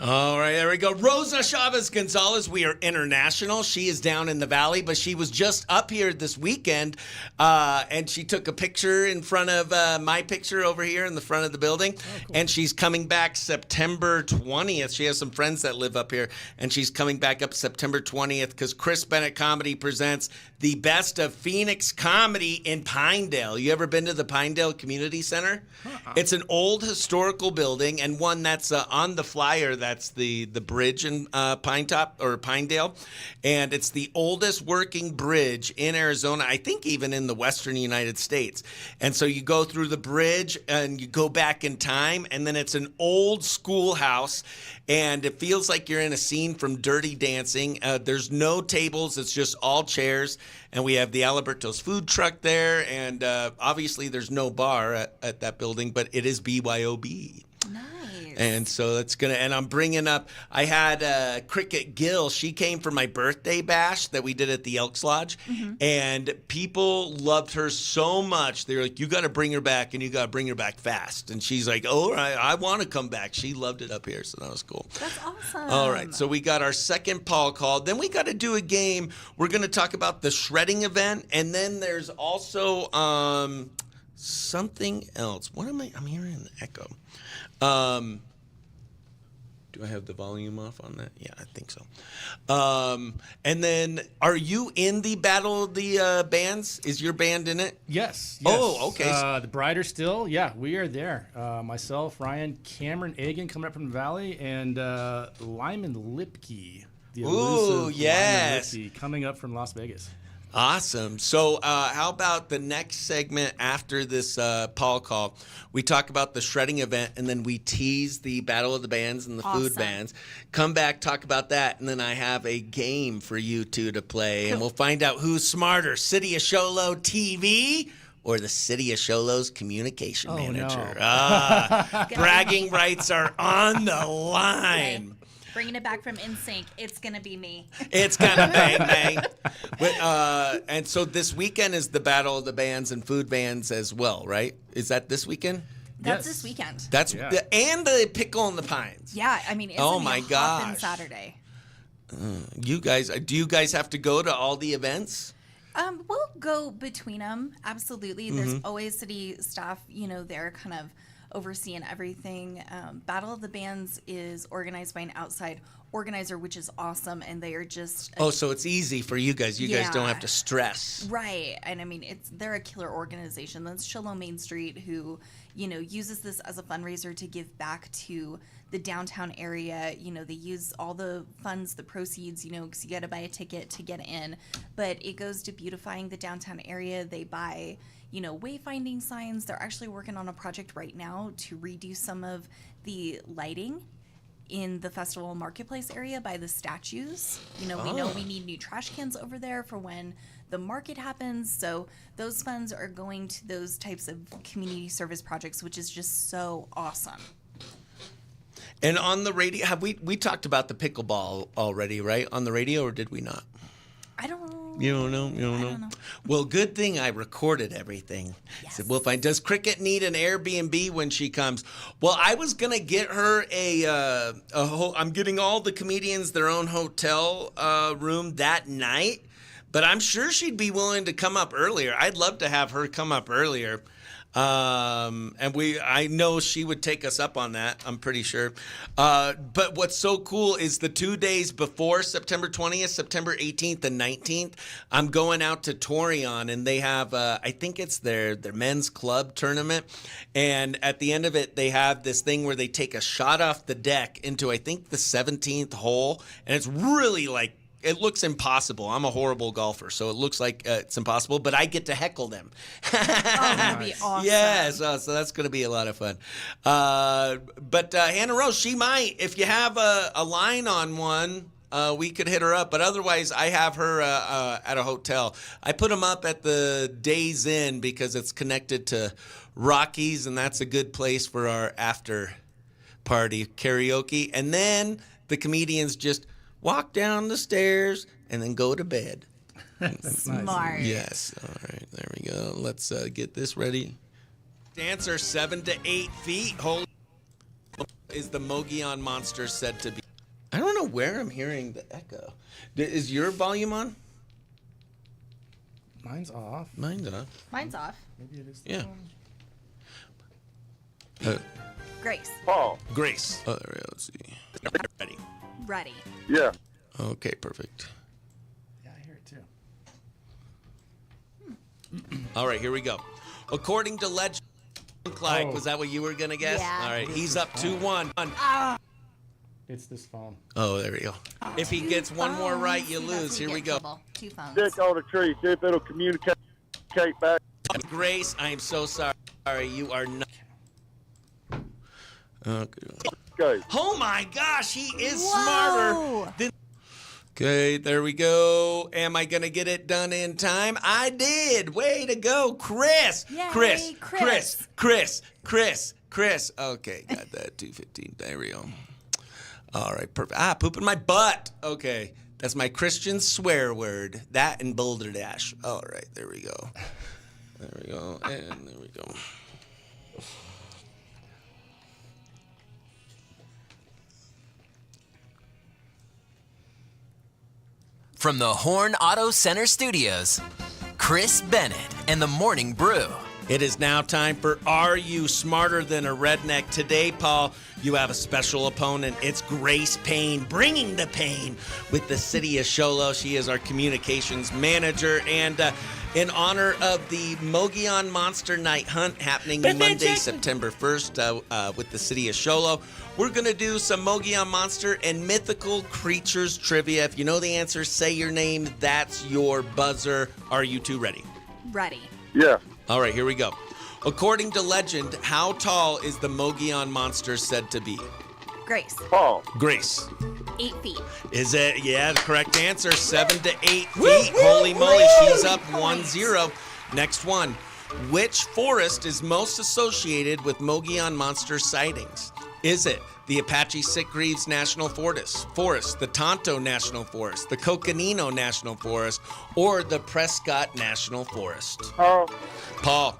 All right, there we go. Rosa Chavez Gonzalez. We are international. She is down in the valley, but she was just up here this weekend, and she took a picture in front of my picture over here in the front of the building. Oh, cool. And she's coming back September 20th. She has some friends that live up here, and she's coming back up September 20th because Chris Bennett Comedy presents the Best of Phoenix Comedy in Pinedale. You ever been to the Pinedale Community Center? Uh-uh. It's an old historical building and one that's on the flyer. That's the bridge in Pinedale, and it's the oldest working bridge in Arizona, I think even in the western United States. And so you go through the bridge and you go back in time, and then it's an old schoolhouse, and it feels like you're in a scene from Dirty Dancing. There's no tables, it's just all chairs, and we have the Alberto's food truck there, and obviously there's no bar at that building, but it is BYOB. Nice. And so that's and I'm bringing up, I had Cricket Gill. She came for my birthday bash that we did at the Elks Lodge. Mm-hmm. And people loved her so much. They were like, you got to bring her back, and you got to bring her back fast. And she's like, all right, I want to come back. She loved it up here, so that was cool. That's awesome. All right, so we got our second Paul call. Then we got to do a game. We're going to talk about the shredding event. And then there's also something else. What am I'm hearing an echo. Do I have the volume off on that? Yeah, I think so. And then, are you in the Battle of the Bands? Is your band in it? Yes. Oh, okay. The Brighter Still, yeah, we are there. Myself, Ryan, Cameron Egan coming up from the Valley, and Lyman Lipke, the elusive yes. Lyman Lipke, coming up from Las Vegas. Awesome. So how about the next segment after this Paul call? We talk about the shredding event, and then we tease the Battle of the Bands and the food bands. Come back, talk about that, and then I have a game for you two to play, and we'll find out who's smarter, City of Show Low TV or the City of Show Low's communication manager. No. Bragging rights are on the line. Okay. Bringing it back from NSYNC, it's going to be me. It's going to bang, bang. But, and so this weekend is the Battle of the Bands and food bands as well, right? Is that this weekend? That's this weekend. That's and the Pickle in the Pines. Yeah, I mean, it's hoppin' Saturday. Do you guys have to go to all the events? We'll go between them. Absolutely. Mm-hmm. There's always city staff, they're kind of overseeing everything. Battle of the Bands is organized by an outside organizer, which is awesome, and they are just so it's easy for you guys. You guys don't have to stress, right? And I mean, they're a killer organization. That's Show Low Main Street, who uses this as a fundraiser to give back to the downtown area. They use all the funds, the proceeds, because you got to buy a ticket to get in, but it goes to beautifying the downtown area. They buy wayfinding signs. They're actually working on a project right now to redo some of the lighting in the festival marketplace area by the statues. We know we need new trash cans over there for when the market happens. So those funds are going to those types of community service projects, which is just so awesome. And on the radio, we talked about the pickleball already, right? On the radio, or did we not? I don't know. You don't know? I don't know. Well, good thing I recorded everything. Yes. So we'll find. Does Cricket need an Airbnb when she comes? Well, I was gonna get her I'm getting all the comedians their own hotel room that night, but I'm sure she'd be willing to come up earlier. I'd love to have her come up earlier. And I know she would take us up on that. I'm pretty sure. But what's so cool is the 2 days before September 20th, September 18th and 19th, I'm going out to Torion, and they have, I think it's their men's club tournament. And at the end of it, they have this thing where they take a shot off the deck into, I think, the 17th hole. And it's really it looks impossible. I'm a horrible golfer, so it looks like it's impossible, but I get to heckle them. That'd be awesome. Yes, so that's going to be a lot of fun. But Hannah Rose, she might, if you have a line on one, we could hit her up. But otherwise, I have her at a hotel. I put them up at the Days Inn because it's connected to Rockies, and that's a good place for our after party karaoke. And then the comedians just walk down the stairs and then go to bed. Smart. Yes. All right. There we go. Let's get this ready. Dancer 7 to 8 feet. Holy is the Mogollon Monster said to be? I don't know where I'm hearing the echo. Is your volume on? Mine's off. Mine's off. Mine's off. Maybe it is. Yeah. Grace. Paul. Grace. Oh, there we go. Let's see. Ready. Ready. Yeah. Okay, perfect. Yeah, I hear it too. All right, here we go. According to legend, Clyde, was that what you were going to guess? Yeah. All right, he's up 2-1. It's this phone. Oh, there we go. If he gets one more right, you lose. Here we go. Two phones. Stick on a tree. See if it'll communicate back. Grace, I am so sorry. You are not. Okay. Okay. Oh my gosh, he is Whoa. smarter than. Okay, there we go. Am I gonna get it done in time? I did. Way to go, Chris. Yay, Chris. Chris. Okay, got that. 2:15. There we go. All right, perfect. Pooping my butt. Okay, that's my Christian swear word. That and Boulder Dash. All right, there we go. There we go. And there we go. From the Horn Auto Center Studios, Chris Bennett and the Morning Brew. It is now time for Are You Smarter Than a Redneck? Today, Paul, you have a special opponent. It's Grace Payne, bringing the pain with the city of Show Low. She is our communications manager. And in honor of the Mogollon Monster Night Hunt happening Monday, September 1st with the city of Show Low, we're going to do some Mogollon Monster and mythical creatures trivia. If you know the answer, say your name. That's your buzzer. Are you two ready? Ready. Yeah. All right, here we go. According to legend, how tall is the Mogollon Monster said to be? Grace. Paul. Grace. 8 feet. Is it? Yeah, the correct answer. 7 to 8 feet. Holy moly, she's up 1-0. Next one. Which forest is most associated with Mogollon Monster sightings? Is it the Apache Sitgreaves National Forest, the Tonto National Forest, the Coconino National Forest, or the Prescott National Forest? Paul.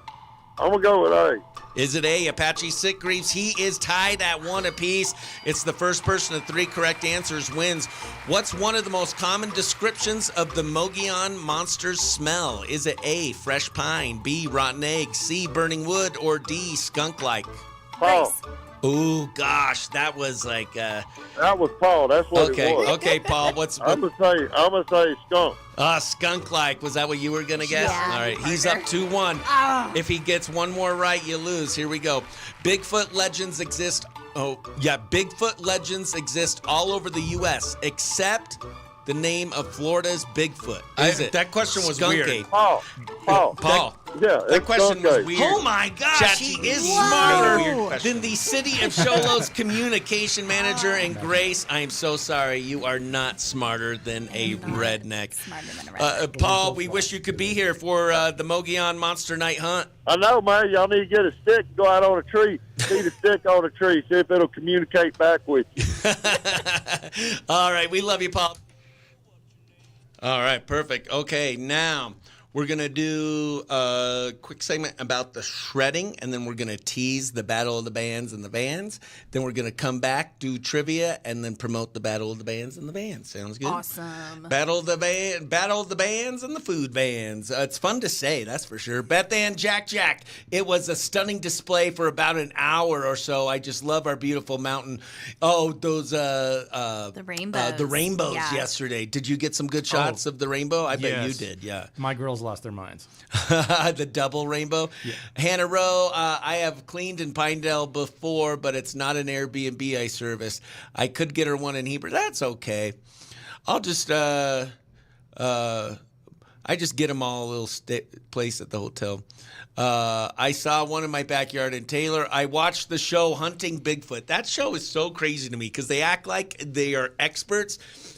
I'm going to go with A. Is it A, Apache Sitgreaves? He is tied at 1 apiece. It's the first person to 3 correct answers wins. What's one of the most common descriptions of the Mogollon Monster's smell? Is it A, fresh pine, B, rotten egg, C, burning wood, or D, skunk-like? Paul. Grace. Oh gosh, that was like. That was Paul. That's what it was. Okay, Paul. What's I'm gonna say skunk. skunk-like? Was that what you were gonna guess? Yeah, All right, he's up 2-1. If he gets one more right, you lose. Here we go. Bigfoot legends exist. Oh yeah, Bigfoot legends exist all over the U.S. except the name of Florida's Bigfoot. Is it? That question was Skunky? weird. Paul. That question was skunk. weird. Oh my gosh, he is Whoa. smarter than the city of Show Low's communication manager. And Grace, I am so sorry. You are not smarter than a redneck. Smarter than a redneck. Paul, we wish you could be here for the Mogollon Monster Night Hunt. I know, man. Y'all need to get a stick and go out on a tree. See the stick on a tree. See if it'll communicate back with you. All right, we love you, Paul. All right, perfect. Okay, now we're going to do a quick segment about the shredding, and then we're going to tease the Battle of the Bands and the Vans. Then we're going to come back, do trivia, and then promote the Battle of the Bands and the Vans. Sounds good? Awesome. Battle of the Bands and the Food Vans. It's fun to say, that's for sure. Beth Ann, Jack. It was a stunning display for about an hour or so. I just love our beautiful mountain. Oh, those The rainbows. the rainbows Yeah. yesterday. Did you get some good shots of the rainbow? I bet you Yes. did. Yeah. My girls lost their minds. The double rainbow. Yeah. Hannah Rowe, I have cleaned in Pinedale before, but it's not an Airbnb I service. I could get her one in Heber. That's okay. I'll just I just get them all a little place at the hotel. I saw one in my backyard in Taylor. I watched the show Hunting Bigfoot. That show is so crazy to me because they act like they are experts,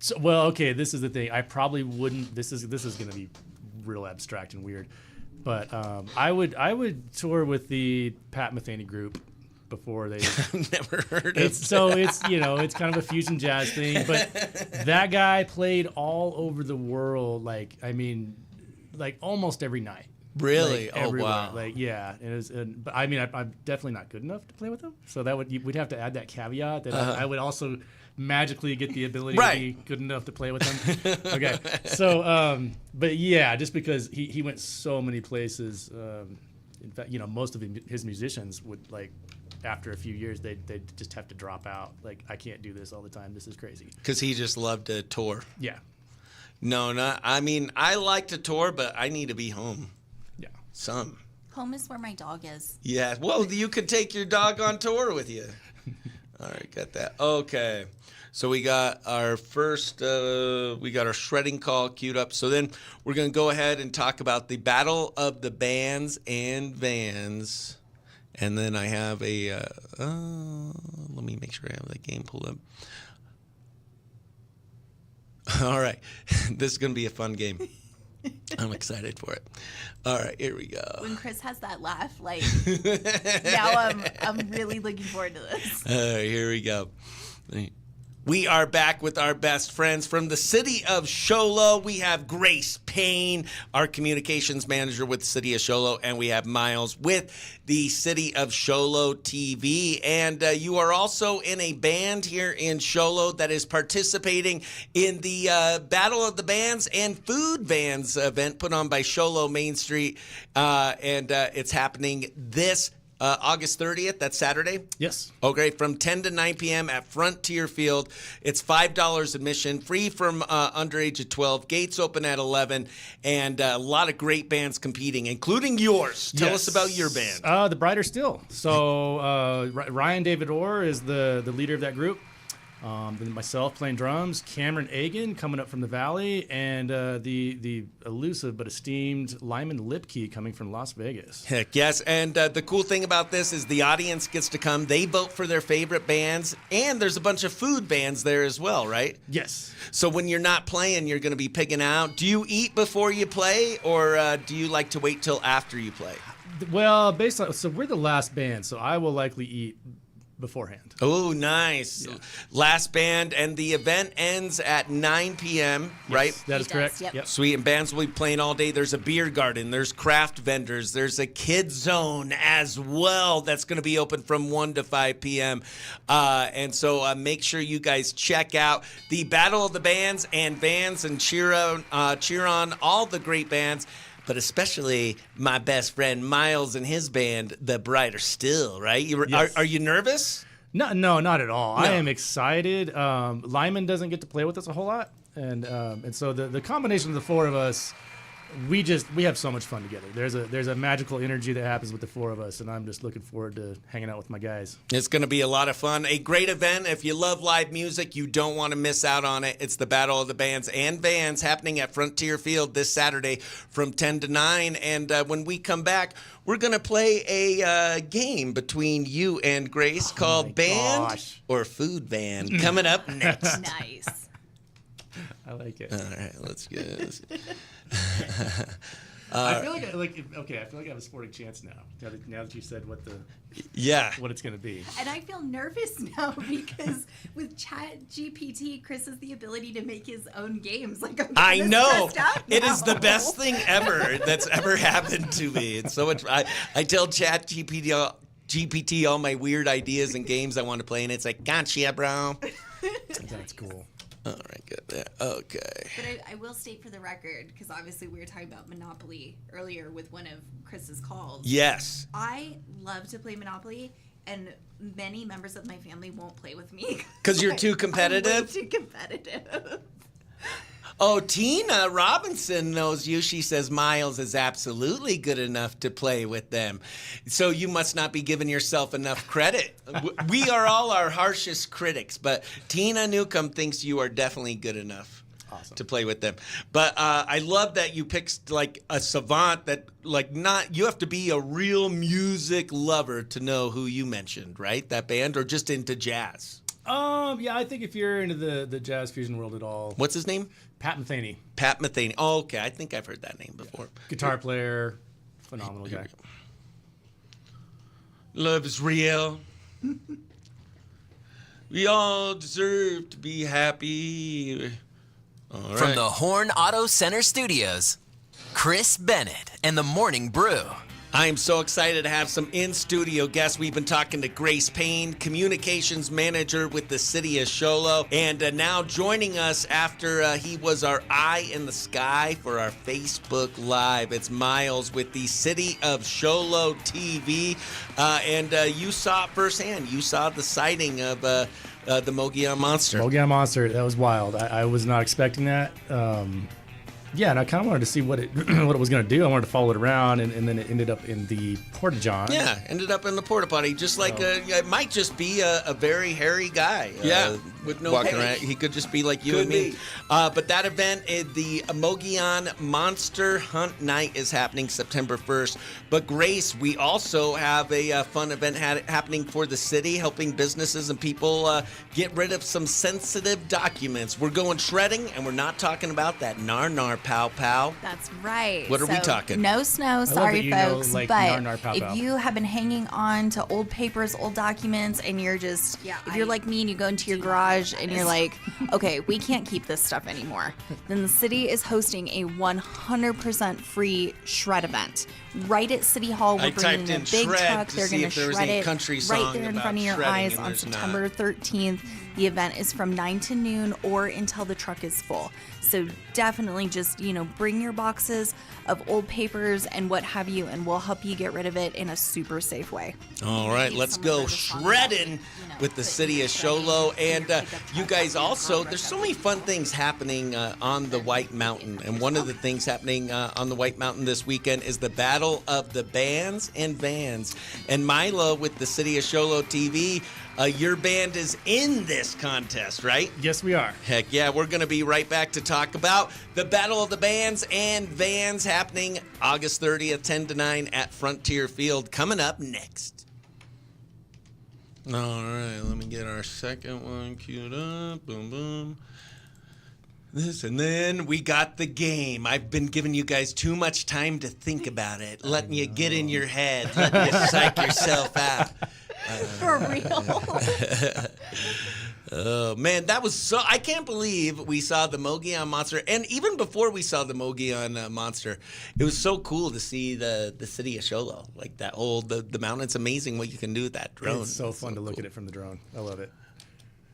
So, well, okay, this is the thing. I probably wouldn't. This is going to be real abstract and weird, but I would tour with the Pat Metheny group before they. Never heard of. So it's it's kind of a fusion jazz thing, but that guy played all over the world. Like almost every night. Really? Like, oh everywhere. wow! Like yeah, it was. But I mean, I'm definitely not good enough to play with him. So we'd have to add that caveat that I would also magically get the ability to be good enough to play with him. Okay, so but yeah, just because he went so many places. In fact, most of his musicians would like. After a few years, they'd just have to drop out. Like, I can't do this all the time. This is crazy. Because he just loved to tour. Yeah. No, not. I mean, I like to tour, but I need to be home. Yeah. Some. Home is where my dog is. Yeah. Well, you could take your dog on tour with you. All right, got that. Okay. So we got our first, we got our shredding call queued up. So then we're going to go ahead and talk about the Battle of the Bands and Vans. And then I have a, let me make sure I have that game pulled up. All right. This is going to be a fun game. I'm excited for it. All right, here we go. When Chris has that laugh, like, now I'm really looking forward to this. All right, here we go. We are back with our best friends from the city of Show Low. We have Grace Payne, our communications manager with the city of Show Low, and we have Miles with the city of Show Low TV. And you are also in a band here in Show Low that is participating in the Battle of the Bands and Food Vans event put on by Show Low Main Street. And it's happening this August 30th, that's Saturday? Yes. Okay, from 10 to 9 p.m. at Frontier Field. It's $5 admission, free from underage of 12. Gates open at 11, and a lot of great bands competing, including yours. Tell us about your band. The Brighter Still. So Ryan David Orr is the leader of that group. Then myself playing drums, Cameron Agan coming up from the Valley, and the elusive but esteemed Lyman Lipke coming from Las Vegas. Heck yes, and the cool thing about this is the audience gets to come. They vote for their favorite bands, and there's a bunch of food bands there as well, right? Yes. So when you're not playing, you're going to be picking out. Do you eat before you play, or do you like to wait till after you play? Well, so we're the last band, so I will likely eat beforehand. Oh, nice. Yeah. Last band, and the event ends at 9 p.m., right? That is correct. Yep. Sweet, and bands will be playing all day. There's a beer garden. There's craft vendors. There's a kid zone as well that's going to be open from 1 to 5 p.m. And so make sure you guys check out the Battle of the Bands and Vans and cheer on all the great bands. But especially my best friend Miles and his band, The Brighter Still, right? Yes. Are you nervous? No, not at all. No. I am excited. Lyman doesn't get to play with us a whole lot, and so the combination of the four of us, we have so much fun together. There's a magical energy that happens with the four of us, and I'm just looking forward to hanging out with my guys. It's going to be a lot of fun. A great event. If you love live music, you don't want to miss out on it. It's the Battle of the Bands and Vans happening at Frontier Field this Saturday from 10 to 9. And when we come back, we're going to play a game between you and Grace called Band or Food Van. Coming up next. Nice. I like it. All right, let's get this. I feel like I have a sporting chance now. Now that you said what it's going to be. And I feel nervous now because with ChatGPT, Chris has the ability to make his own games. Like I know it is the best thing ever that's ever happened to me. It's so much. I tell ChatGPT all my weird ideas and games I want to play, and it's like, gotcha, bro. That's cool. All right, good. Okay. But I will state for the record, because obviously we were talking about Monopoly earlier with one of Chris's calls. Yes. I love to play Monopoly, and many members of my family won't play with me. Because you're too competitive? I'm way too competitive. Oh, Tina Robinson knows you. She says Miles is absolutely good enough to play with them. So you must not be giving yourself enough credit. We are all our harshest critics, but Tina Newcomb thinks you are definitely good enough to play with them. But I love that you picked like a savant that you have to be a real music lover to know who you mentioned, right? That band, or just into jazz? Yeah, I think if you're into the jazz fusion world at all. What's his name? Pat Metheny. Pat Metheny. Oh, okay. I think I've heard that name before. Yeah. Guitar player, phenomenal guy. Love is real. We all deserve to be happy. All right. From the Horn Auto Center Studios, Chris Bennett and the Morning Brew. I am so excited to have some in-studio guests. We've been talking to Grace Payne, communications manager with the city of Show Low. And now joining us after he was our eye in the sky for our Facebook Live. It's Miles with the City of Show Low TV. And you saw it firsthand. You saw the sighting of the Mogollon Monster. Mogollon Monster, that was wild. I was not expecting that. Yeah, and I kind of wanted to see what it what it was going to do. I wanted to follow it around, and then it ended up in the porta-john. Yeah, ended up in the porta-potty, just like it might just be a very hairy guy. With no walking around. He could just be like you and me. But that event, the Mogollon Monster Hunt Night is happening September 1st. But Grace, we also have a fun event happening for the city, helping businesses and people get rid of some sensitive documents. We're going shredding, and we're not talking about that nar pow pow. That's right. What are we talking? No snow, sorry folks, like but nar, pow, if pow. you have been hanging on to old papers, old documents, and you're just, if you're like me and you go into your garage and you're like, okay, we can't keep this stuff anymore, then the city is hosting a 100% free shred event. Right at City Hall, we're bringing a big truck. They're going to shred it right there in front of your eyes on September 13th. The event is from 9 to noon or until the truck is full. So definitely just, bring your boxes of old papers and what have you, and we'll help you get rid of it in a super safe way. All right, let's go shredding with the city of Show Low. And you guys also, there's so many fun things happening on the White Mountain. And one of the things happening on the White Mountain this weekend is the Battle of the Bands and Vans. And Milo with the city of Show Low TV, your band is in this contest, right? Yes, we are. Heck yeah, we're going to be right back to talk about the Battle of the Bands and Vans happening August 30th, 10 to 9 at Frontier Field. Coming up next. All right, let me get our second one queued up. Boom, boom. This, and then we got the game. I've been giving you guys too much time to think about it, letting you get in your head, letting you psych yourself out. For real. Oh, man, that was so... I can't believe we saw the Mogollon Monster. And even before we saw the Mogollon Monster, it was so cool to see the city of Show Low. Like that whole... The mountain. It's amazing what you can do with that drone. It's so fun to look at it from the drone. I love it.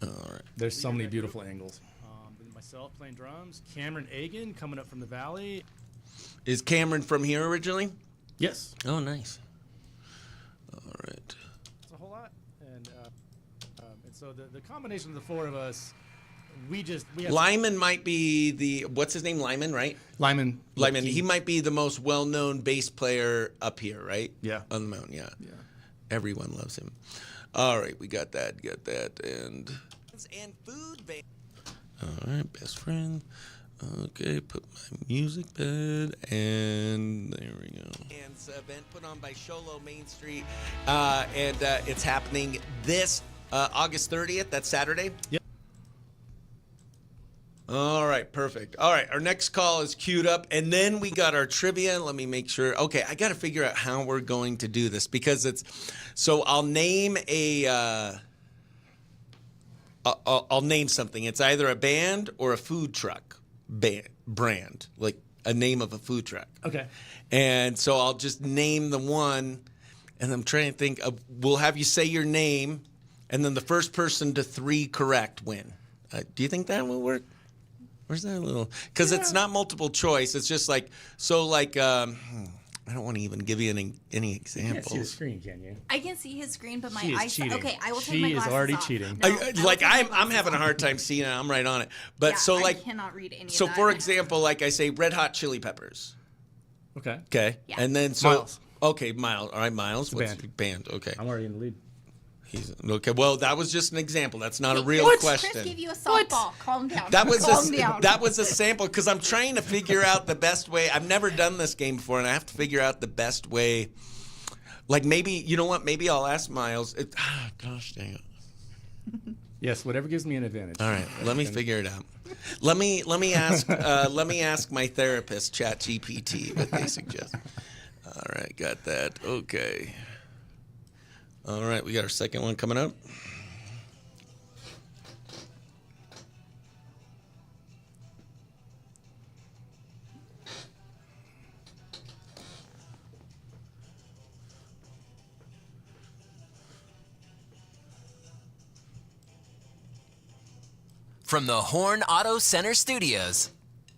All right. There's so many beautiful angles. Myself playing drums. Cameron Agan coming up from the valley. Is Cameron from here originally? Yes. Oh, nice. All right. It's a whole lot. And so the combination of the four of us, we have... Lyman might be the... What's his name? Lyman, right? Lyman. He might be the most well-known bass player up here, right? Yeah. On the mountain, yeah. Everyone loves him. All right, we got that, and food van. All right, best friend. Okay, put my music bed, and there we go. And it's an event put on by Show Low Main Street, and it's happening this August 30th. That's Saturday. Yep. All right, perfect. All right, our next call is queued up, and then we got our trivia. Let me make sure. Okay, I got to figure out how we're going to do this because it's. So I'll name a. I'll name something. It's either a band or a food truck brand, like a name of a food truck. Okay. And so I'll just name the one, and I'm trying to think of. We'll have you say your name, and then the first person to 3 correct win. Do you think that will work? Where's that little? Because it's not multiple choice. It's just like I don't want to even give you any examples. You can't see the screen, can you? I can see his screen, but my She is eyes. cheating. Okay, I will take She my is glasses already off. cheating. No, I'm having a hard time seeing it. I'm right on it. But Yeah, so I like cannot read any So of that. for example, like I say, Red Hot Chili Peppers. Okay. Okay. Yeah. And then so Miles. Okay, Miles. All right, Miles. a What's band. band? Okay. I'm already in the lead. He's okay. Well, that was just an example. That's not a real Chris question. gave you a softball. Calm down. That was Calm down. that was a sample because I'm trying to figure out the best way. I've never done this game before, and I have to figure out the best way. Like maybe you know what? Maybe I'll ask Miles. Gosh dang it! Yes, whatever gives me an advantage. All right, let me figure it out. Let me ask my therapist, ChatGPT, what they suggest. All right, got that. Okay. All right, we got our second one coming up. From the Horn Auto Center Studios,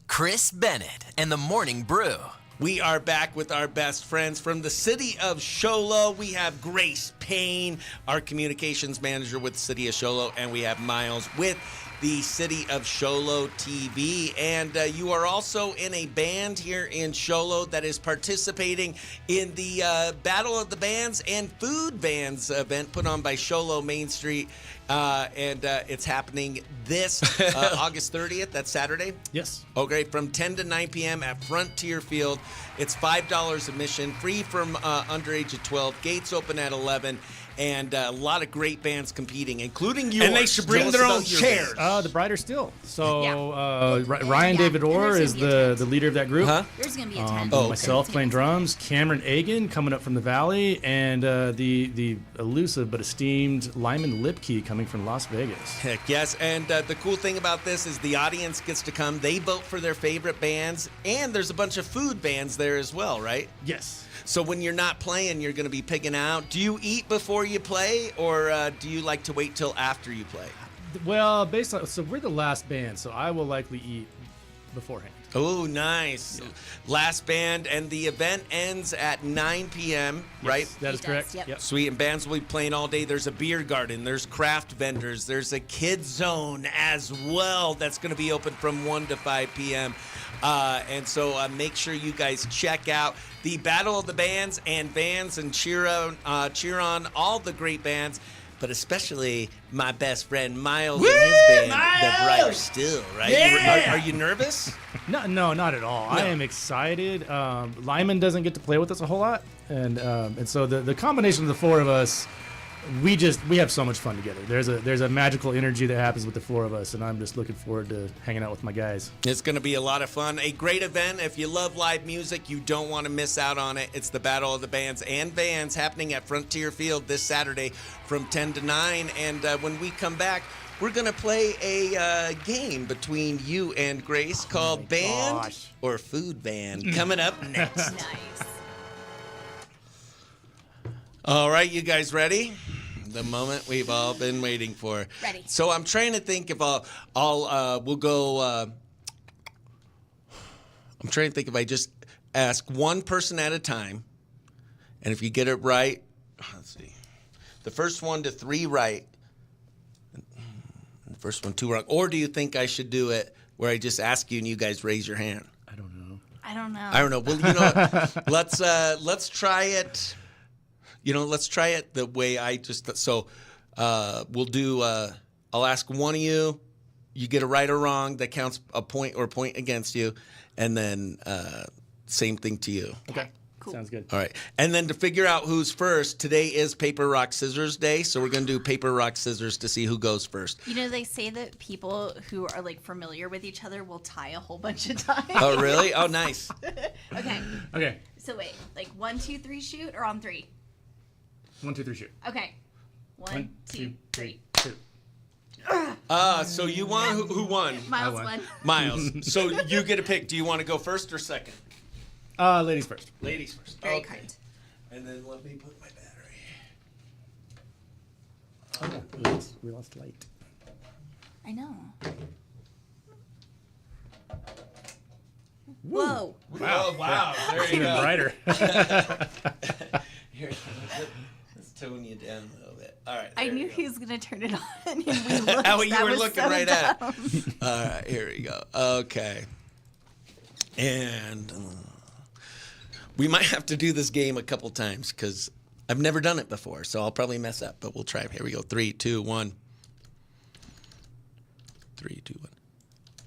Chris Bennett and the Morning Brew. We are back with our best friends from the city of Show Low. We have Grace Payne, our communications manager with the city of Show Low, and we have Miles with the city of Show Low TV. And you are also in a band here in Show Low that is participating in the Battle of the Bands and Food Bands event put on by Show Low Main Street. And it's happening this August 30th. That's Saturday? Yes. Okay, from 10 to 9 p.m. at Frontier Field. It's $5 admission, free from underage of 12. Gates open at 11. And a lot of great bands competing, including yours. And they should bring their own chairs. The Brighter Still. So Ryan David Orr is the leader of that group. Huh? There's going to be a tent. Myself playing drums, Cameron Agan coming up from the Valley, and the elusive but esteemed Lyman Lipke coming from Las Vegas. Heck yes, and the cool thing about this is the audience gets to come. They vote for their favorite bands, and there's a bunch of food bands there as well, right? Yes. So when you're not playing, you're going to be picking out. Do you eat before you play, or do you like to wait till after you play? Well, so we're the last band, so I will likely eat beforehand. Oh, nice. Yeah. Last band, and the event ends at 9 p.m., right? That is correct. Yep. Sweet, and bands will be playing all day. There's a beer garden, there's craft vendors, there's a kids zone as well that's going to be open from 1 to 5 p.m. And so make sure you guys check out the Battle of the Bands and cheer on all the great bands, but especially my best friend Miles and his band, the Brighter Still, right? Yeah. Are you nervous? No, not at all. I am excited. Lyman doesn't get to play with us a whole lot, and so the combination of the four of us, we have so much fun together. There's a magical energy that happens with the four of us, and I'm just looking forward to hanging out with my guys. It's going to be a lot of fun. A great event. If you love live music, you don't want to miss out on it. It's the Battle of the Bands and Vans happening at Frontier Field this Saturday from 10 to 9. And when we come back, we're going to play a game between you and Grace called Band or Food Band coming up next. Nice. All right, you guys ready? The moment we've all been waiting for. Ready. So I'm trying to think if we'll go. I'm trying to think if I just ask one person at a time, and if you get it right, let's see, the first one to 3 right, the first one 2 wrong, or do you think I should do it where I just ask you and you guys raise your hand? I don't know. I don't know. Well, you know, let's try it. You know, let's try it the way I just. So we'll do. I'll ask one of you. You get a right or wrong. That counts a point or a point against you, and then same thing to you. Okay. Cool. Sounds good. All right. And then to figure out who's first, today is paper, rock, scissors day. So we're going to do paper, rock, scissors to see who goes first. You know, they say that people who are like familiar with each other will tie a whole bunch of times. Oh, really? Oh, nice. Okay. So wait, like 1, 2, 3 shoot or on 3? 1, 2, 3 shoot. Okay. 1, 2, 3. Shoot. So you won? Who won? Miles won. won. Miles. So you get a pick. Do you want to go first or second? Ladies first. Ladies first. Very Okay. kind. And then let me put my battery. Oh, we lost light. I know. Whoa. Oh, wow. There you Even go. brighter. Here, let's tone you down a little bit. All right. I knew he was going to turn it on. And we looked. Oh, you That were was looking so right dumb. at it. All right, here we go. Okay. And we might have to do this game a couple times because I've never done it before, so I'll probably mess up, but we'll try. Here we go. 3, 2, 1. 3, 2, 1.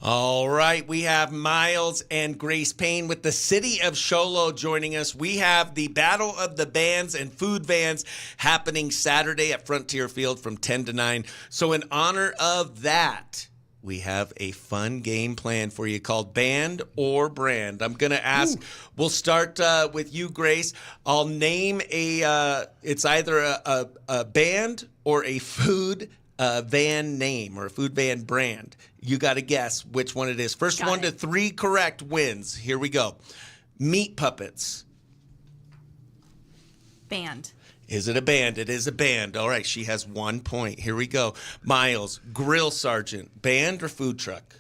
All right, we have Miles and Grace Payne with the City of Show Low joining us. We have the Battle of the Bands and Food Vans happening Saturday at Frontier Field from 10 to 9. So in honor of that, we have a fun game planned for you called Band or Brand. I'm going to ask, we'll start with you, Grace. I'll name it's either a band or a food van name or a food van brand. You got to guess which one it is. First one to 3 correct wins. Here we go. Meat Puppets. Band. Is it a band? It is a band. All right, she has 1 point. Here we go. Miles, Grill Sergeant. Band or food truck?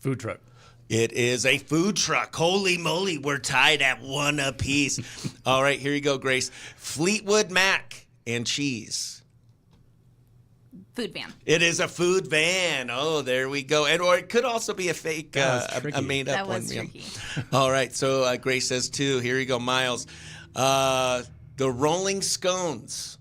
Food truck. It is a food truck. Holy moly, we're tied at 1 apiece. All right, here you go, Grace. Fleetwood Mac and cheese. Food van. It is a food van. Oh, there we go. And or it could also be a fake, a made up one. That was tricky. All right, so Grace says 2. Here you go, Miles. The Rolling Scones.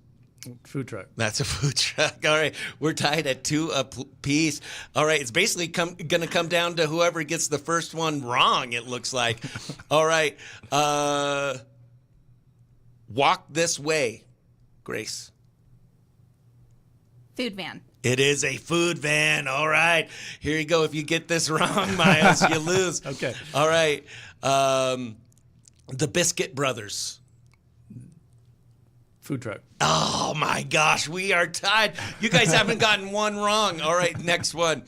Food truck. That's a food truck. All right, we're tied at 2 apiece. All right, it's basically going to come down to whoever gets the first one wrong, it looks like. All right, Walk This Way, Grace. Food van. It is a food van. All right. Here you go. If you get this wrong, Miles, you lose. Okay. All right. The Biscuit Brothers. Food truck. Oh, my gosh. We are tied. You guys haven't gotten one wrong. All right. Next one.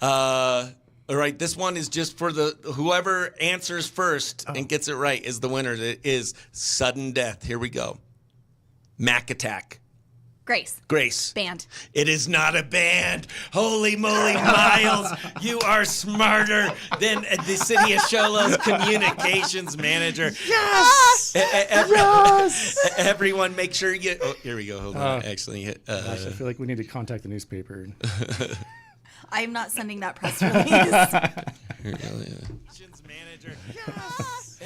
All right. This one is just for whoever answers first and gets it right is the winner. It is sudden death. Here we go. Mac Attack. Grace. Band. It is not a band. Holy moly, Miles, you are smarter than the City of Show Low's communications manager. Yes! Yes! Everyone, make sure you... Oh, here we go. Hold on. Actually... Gosh, I feel like we need to contact the newspaper. I'm not sending that press release. Manager. Yes!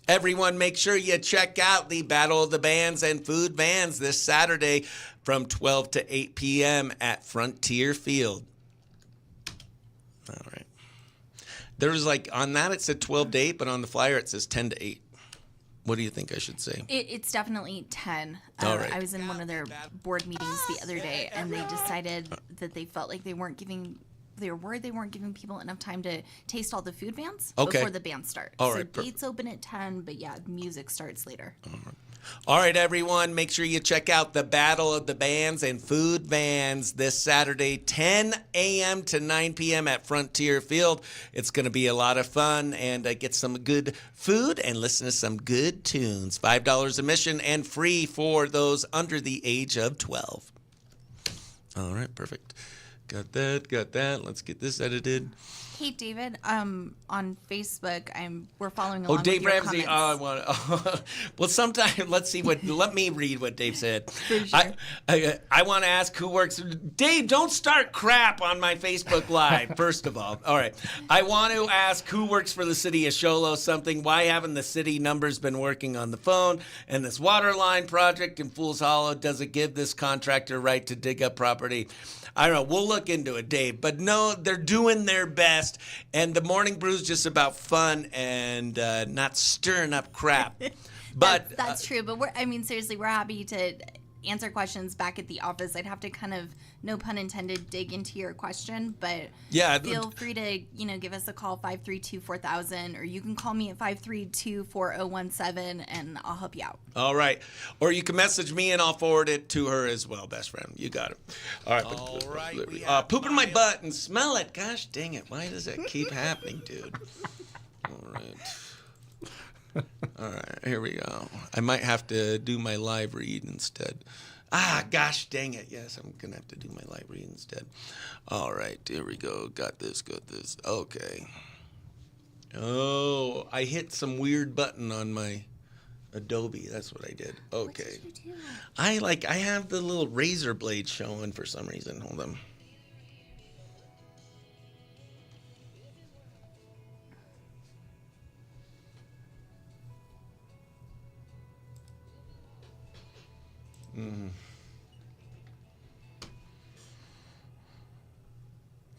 Everyone, make sure you check out the Battle of the Bands and Food Vans this Saturday from 12 to 8 p.m. at Frontier Field. All right. There was on that it said 12 to 8, but on the flyer it says 10 to 8. What do you think I should say? It's definitely 10. All right. I was in one of their board meetings the other day, and they decided that they felt like they were worried they weren't giving people enough time to taste all the food vans before the band starts. All so right. gates open at 10, but yeah, music starts later. All right, everyone, make sure you check out the Battle of the Bands and Food Vans this Saturday, 10 a.m. to 9 p.m. at Frontier Field. It's going to be a lot of fun, and get some good food and listen to some good tunes. $5 admission and free for those under the age of 12. All right, perfect. Got that. Let's get this edited. Hey, David, on Facebook, we're following along Dave with your Ramsey. comments. Well, sometime let me read what Dave said. For sure. I want to ask who works. Dave, don't start crap on my Facebook Live, first of all. All right. I want to ask who works for the city of Show Low something. Why haven't the city numbers been working on the phone? And this water line project in Fools Hollow, does it give this contractor right to dig up property? I don't know. We'll look into it, Dave. But no, they're doing their best. And the Morning Brew is just about fun and not stirring up crap. But that's true. But seriously, we're happy to answer questions back at the office. I'd have to kind of, no pun intended, dig into your question. But yeah, feel free to give us a call 532-4000, or you can call me at 532-4017, and I'll help you out. All right. Or you can message me and I'll forward it to her as well, best friend. You got it. All right. All right. Poop in my butt and smell it. Gosh dang it. Why does that keep happening, dude? All right. All right. Here we go. I might have to do my live read instead. Gosh dang it. Yes, I'm going to have to do my live read instead. All right. Here we go. Got this. Okay. Oh, I hit some weird button on my Adobe. That's what I did. Okay. What did you do? I have the little razor blade showing for some reason. Hold on.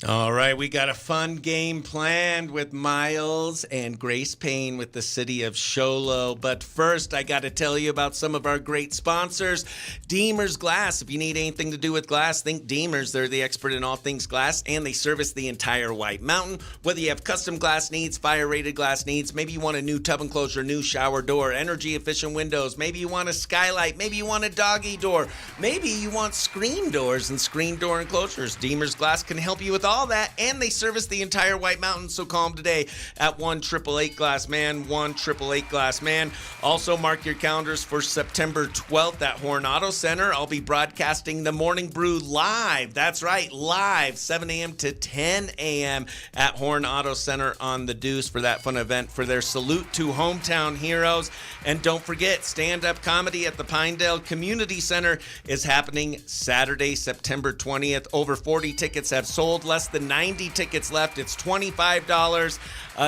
All right, we got a fun game planned with Miles and Grace Payne with the city of Show Low. But first, I got to tell you about some of our great sponsors. Deemer's Glass. If you need anything to do with glass, think Deemer's. They're the expert in all things glass, and they service the entire White Mountain. Whether you have custom glass needs, fire-rated glass needs, maybe you want a new tub enclosure, new shower door, energy-efficient windows, maybe you want a skylight, maybe you want a doggy door, maybe you want screen doors and screen door enclosures. Deemer's Glass can help you with all that, and they service the entire White Mountain, so call them today at 1-888 Glass Man, 1-888 Glass Man. Also, mark your calendars for September 12th at Horn Auto Center. I'll be broadcasting the Morning Brew live. That's right, live, 7 a.m. to 10 a.m. at Horn Auto Center on the Deuce for that fun event for their Salute to Hometown Heroes. And don't forget, stand-up comedy at the Pinedale Community Center is happening Saturday, September 20th. Over 40 tickets have sold, less than 90 tickets left. It's $25.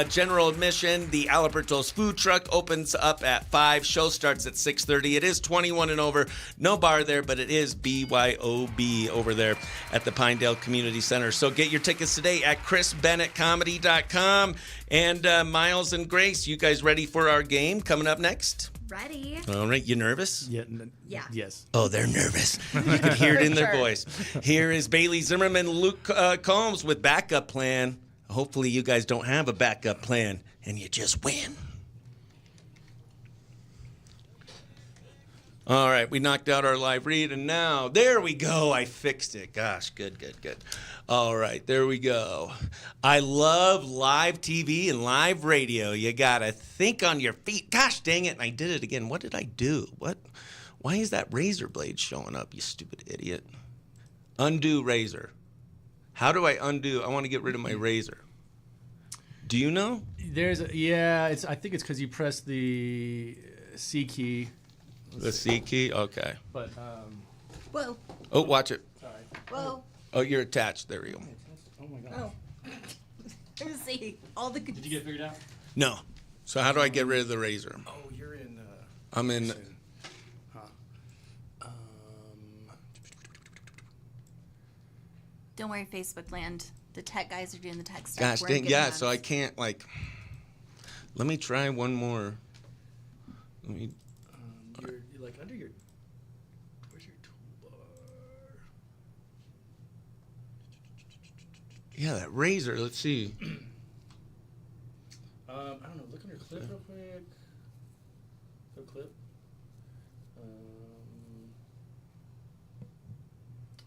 General admission. The Alberto's food truck opens up at 5. Show starts at 6:30. It is 21 and over. No bar there, but it is BYOB over there at the Pinedale Community Center. So get your tickets today at chrisbennettcomedy.com. And Miles and Grace, you guys ready for our game coming up next? Ready. All right, you nervous? Yeah. Yes. Oh, they're nervous. You could hear it in their voice. Here is Bailey Zimmerman, Luke Combs with Backup Plan. Hopefully you guys don't have a backup plan and you just win. All right, we knocked out our live read, and now, there we go. I fixed it. Gosh, good. All right, there we go. I love live TV and live radio. You got to think on your feet. Gosh, dang it, and I did it again. What did I do? Why is that razor blade showing up, you stupid idiot? Undo razor. How do I undo? I want to get rid of my razor. Do you know? I think it's because you press the C key. The C key? Okay. But, Whoa. Oh, watch it. sorry. Whoa. Oh, you're attached. There we go. Oh my God. Oh. Let's see. All the. Did you get it figured out? No. So how do I get rid of the razor? Oh, you're in. I'm in. Don't worry, Facebook land. The tech guys are doing the tech stuff. Gosh We're in dang, good yeah, hands. so I can't, let me try one more. You're like under your. Where's your toolbar? Yeah, that razor, let's see. I don't know. Look under clip real quick. Go clip.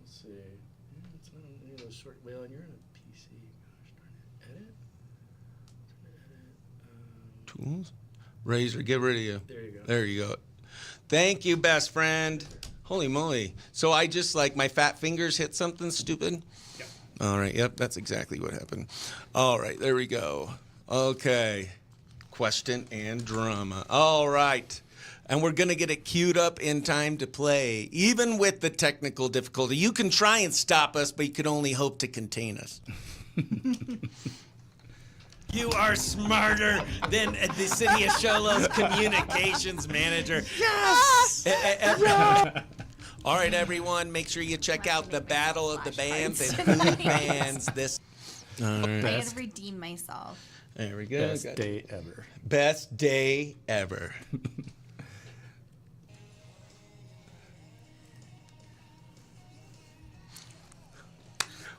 Let's see. It's not on any of those short. Well, and you're in a PC. Gosh darn it. Edit. Tools? Razor, get rid of you. There you go. There you go. Thank you, best friend. Holy moly. So I just, my fat fingers hit something stupid? Yeah. All right, yep, that's exactly what happened. All right, there we go. Okay. Question and drama. All right. And we're going to get it queued up in time to play, even with the technical difficulty. You can try and stop us, but you can only hope to contain us. You are smarter than the City of Show Low's communications manager. Yes! All right, everyone, make sure you check out the Battle of the Bands and Food Bands this. All right. I had to redeem myself. There we go. Best day ever. Best day ever.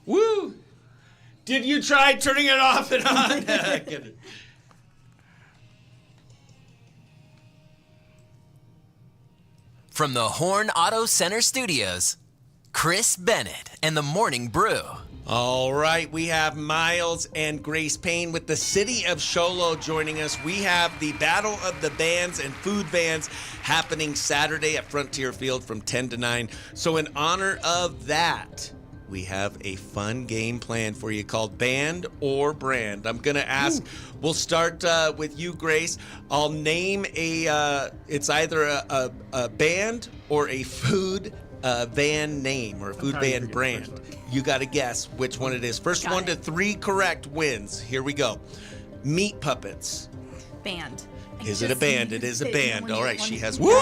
Woo! Did you try turning it off and on? From the Horn Auto Center Studios, Chris Bennett and the Morning Brew. All right, we have Miles and Grace Payne with the City of Show Low joining us. We have the Battle of the Bands and Food Bands happening Saturday at Frontier Field from 10 to 9. So in honor of that, we have a fun game plan for you called Band or Brand. I'm going to ask, we'll start with you, Grace. I'll name it's either a band or a food van name or a food van brand. You got to guess which one it is. First one to 3 correct wins. Here we go. Meat Puppets. Band. Is it a band? It is a band. All right, she has one.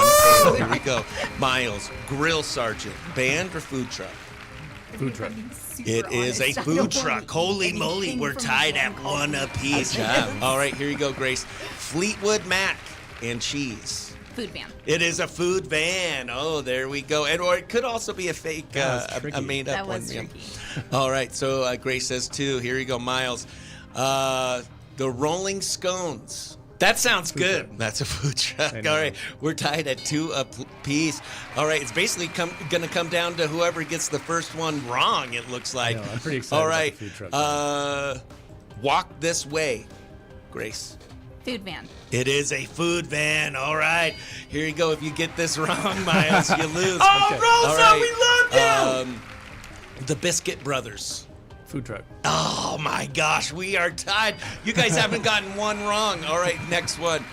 Here we go. Miles, Grill Sergeant. Band or food truck? Food truck. It is a food truck. Holy moly, we're tied at one apiece. All right, here you go, Grace. Fleetwood Mac and cheese. Food van. It is a food van. Oh, there we go. And or it could also be a fake, a made up one. That was tricky. All right, so Grace says 2. Here you go, Miles. The Rolling Scones. That sounds good. That's a food truck. All right, we're tied at 2 apiece. All right, it's basically going to come down to whoever gets the first one wrong, it looks like. I know, I'm pretty excited All right, about the food truck. Walk This Way, Grace. Food van. It is a food van. All right, here you go. If you get this wrong, Miles, you lose. Rosa, we love you! The Biscuit Brothers. Food truck. Oh my gosh, we are tied. You guys haven't gotten one wrong. All right, next one.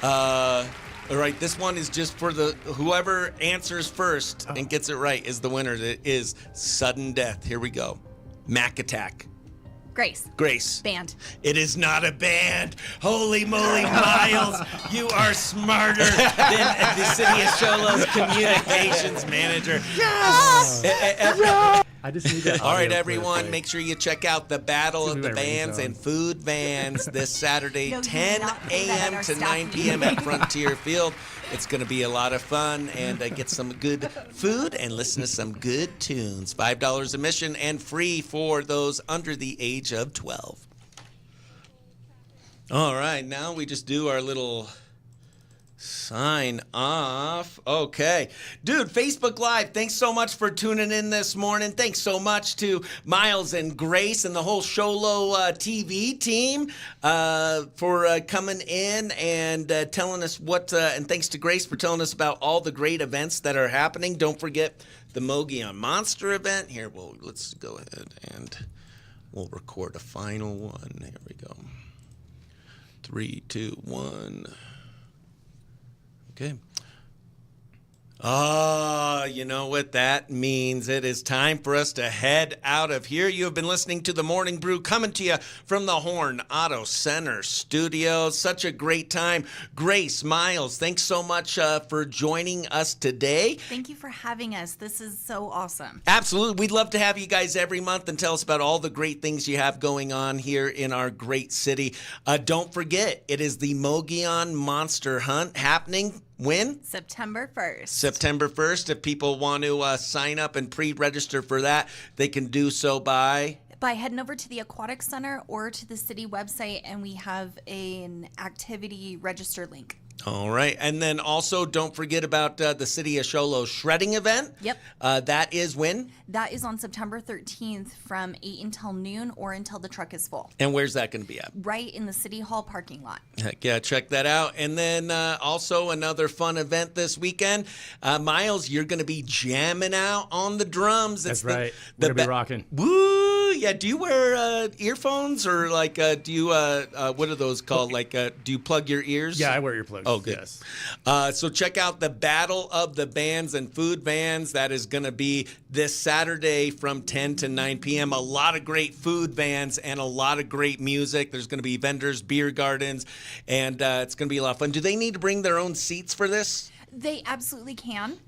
All right, this one is just for the whoever answers first and gets it right is the winner. It is sudden death. Here we go. Mac Attack. Grace. Band. It is not a band. Holy moly, Miles, you are smarter than the City of Sholo's communications manager. I just need that. All right, everyone, make sure you check out the Battle of the Bands and Food Vans this Saturday, 10 a.m. to 9 p.m. at Frontier Field. It's going to be a lot of fun, and get some good food and listen to some good tunes. $5 admission and free for those under the age of 12. All right, now we just do our little sign off. Okay. Dude, Facebook Live, thanks so much for tuning in this morning. Thanks so much to Miles and Grace and the whole Sholo TV team for coming in and telling us what, and thanks to Grace for telling us about all the great events that are happening. Don't forget the Mogollon Monster event. Here, well, let's go ahead and we'll record a final one. Here we go. 3, 2, 1. Okay. You know what that means. It is time for us to head out of here. You have been listening to the Morning Brew coming to you from the Horn Auto Center studios. Such a great time. Grace, Miles, thanks so much for joining us today. Thank you for having us. This is so awesome. Absolutely. We'd love to have you guys every month and tell us about all the great things you have going on here in our great city. Don't forget, it is the Mogollon Monster Hunt happening when? September 1st. September 1st. If people want to sign up and pre-register for that, they can do so by heading over to the Aquatic Center or to the city website, and we have an activity register link. All right. And then also don't forget about the City of Sholo shredding event. Yep. That is when? That is on September 13th from 8 until noon or until the truck is full. And where's that going to be at? Right in the City Hall parking lot. Heck yeah, check that out. And then also another fun event this weekend. Miles, you're going to be jamming out on the drums. That's right. We're going to be rocking. Woo! Yeah, do you wear earphones or like do you, what are those called? Like, do you plug your ears? Yeah, I wear earplugs. Oh, good. Yes. So check out the Battle of the Bands and Food Vans. That is going to be this Saturday from 10 to 9 p.m. A lot of great food vans and a lot of great music. There's going to be vendors, beer gardens, and it's going to be a lot of fun. Do they need to bring their own seats for this? They absolutely can.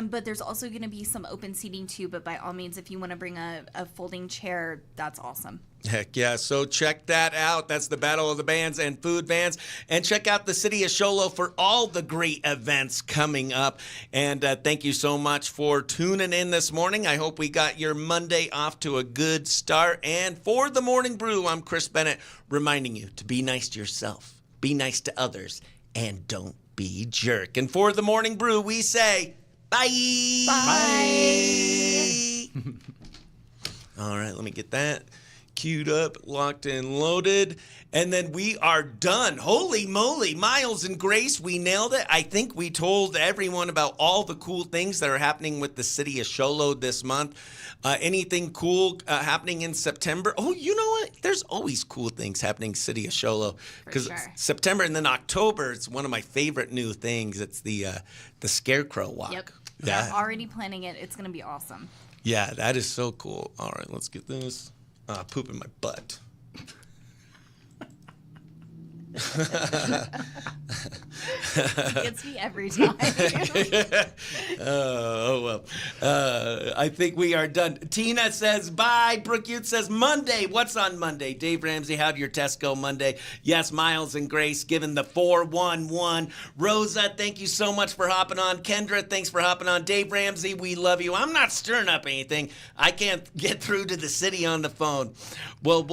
But there's also going to be some open seating too. But by all means, if you want to bring a folding chair, that's awesome. Heck yeah. So check that out. That's the Battle of the Bands and Food Vans. And check out the City of Sholo for all the great events coming up. And thank you so much for tuning in this morning. I hope we got your Monday off to a good start. And for the Morning Brew, I'm Chris Bennett, reminding you to be nice to yourself, be nice to others, and don't be jerk. And for the Morning Brew, we say... Bye. Bye. All right, let me get that queued up, locked and loaded. And then we are done. Holy moly, Miles and Grace, we nailed it. I think we told everyone about all the cool things that are happening with the City of Sholo this month. Anything cool happening in September? Oh, you know what? There's always cool things happening in City of Sholo. Because September and then October, it's one of my favorite new things. It's the Scarecrow Walk. Yep. Yeah. I'm already planning it. It's going to be awesome. Yeah, that is so cool. All right, let's get this. Poop in my butt. Gets me every time. I think we are done. Tina says bye. Brooke Ute says Monday. What's on Monday? Dave Ramsey, how'd your test go Monday? Yes, Miles and Grace given the 411. Rosa, thank you so much for hopping on. Kendra, thanks for hopping on. Dave Ramsey, we love you. I'm not stirring up anything. I can't get through to the city on the phone. Well,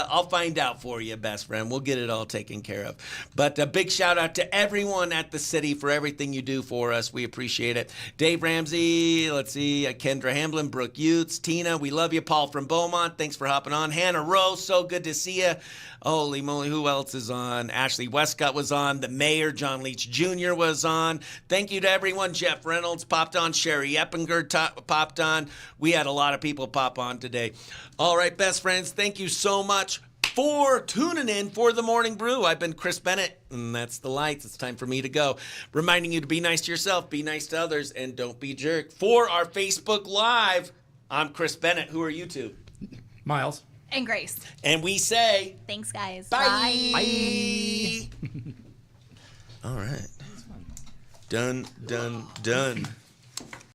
I'll find out for you, best friend. We'll get it all taken care of. But a big shout out to everyone at the city for everything you do for us. We appreciate it. Dave Ramsey, let's see, Kendra Hamblin, Brooke Utes, Tina, we love you. Paul from Beaumont, thanks for hopping on. Hannah Rose, so good to see you. Holy moly, who else is on? Ashley Westcott was on. The mayor, John Leach Jr. was on. Thank you to everyone. Jeff Reynolds popped on. Sherry Eppinger popped on. We had a lot of people pop on today. All right, best friends, thank you so much for tuning in for the Morning Brew. I've been Chris Bennett, and that's the lights. It's time for me to go. Reminding you to be nice to yourself, be nice to others, and don't be jerk. For our Facebook Live, I'm Chris Bennett. Who are you two? Miles. And Grace. And we say... Thanks, guys. Bye. Bye. All right. Done.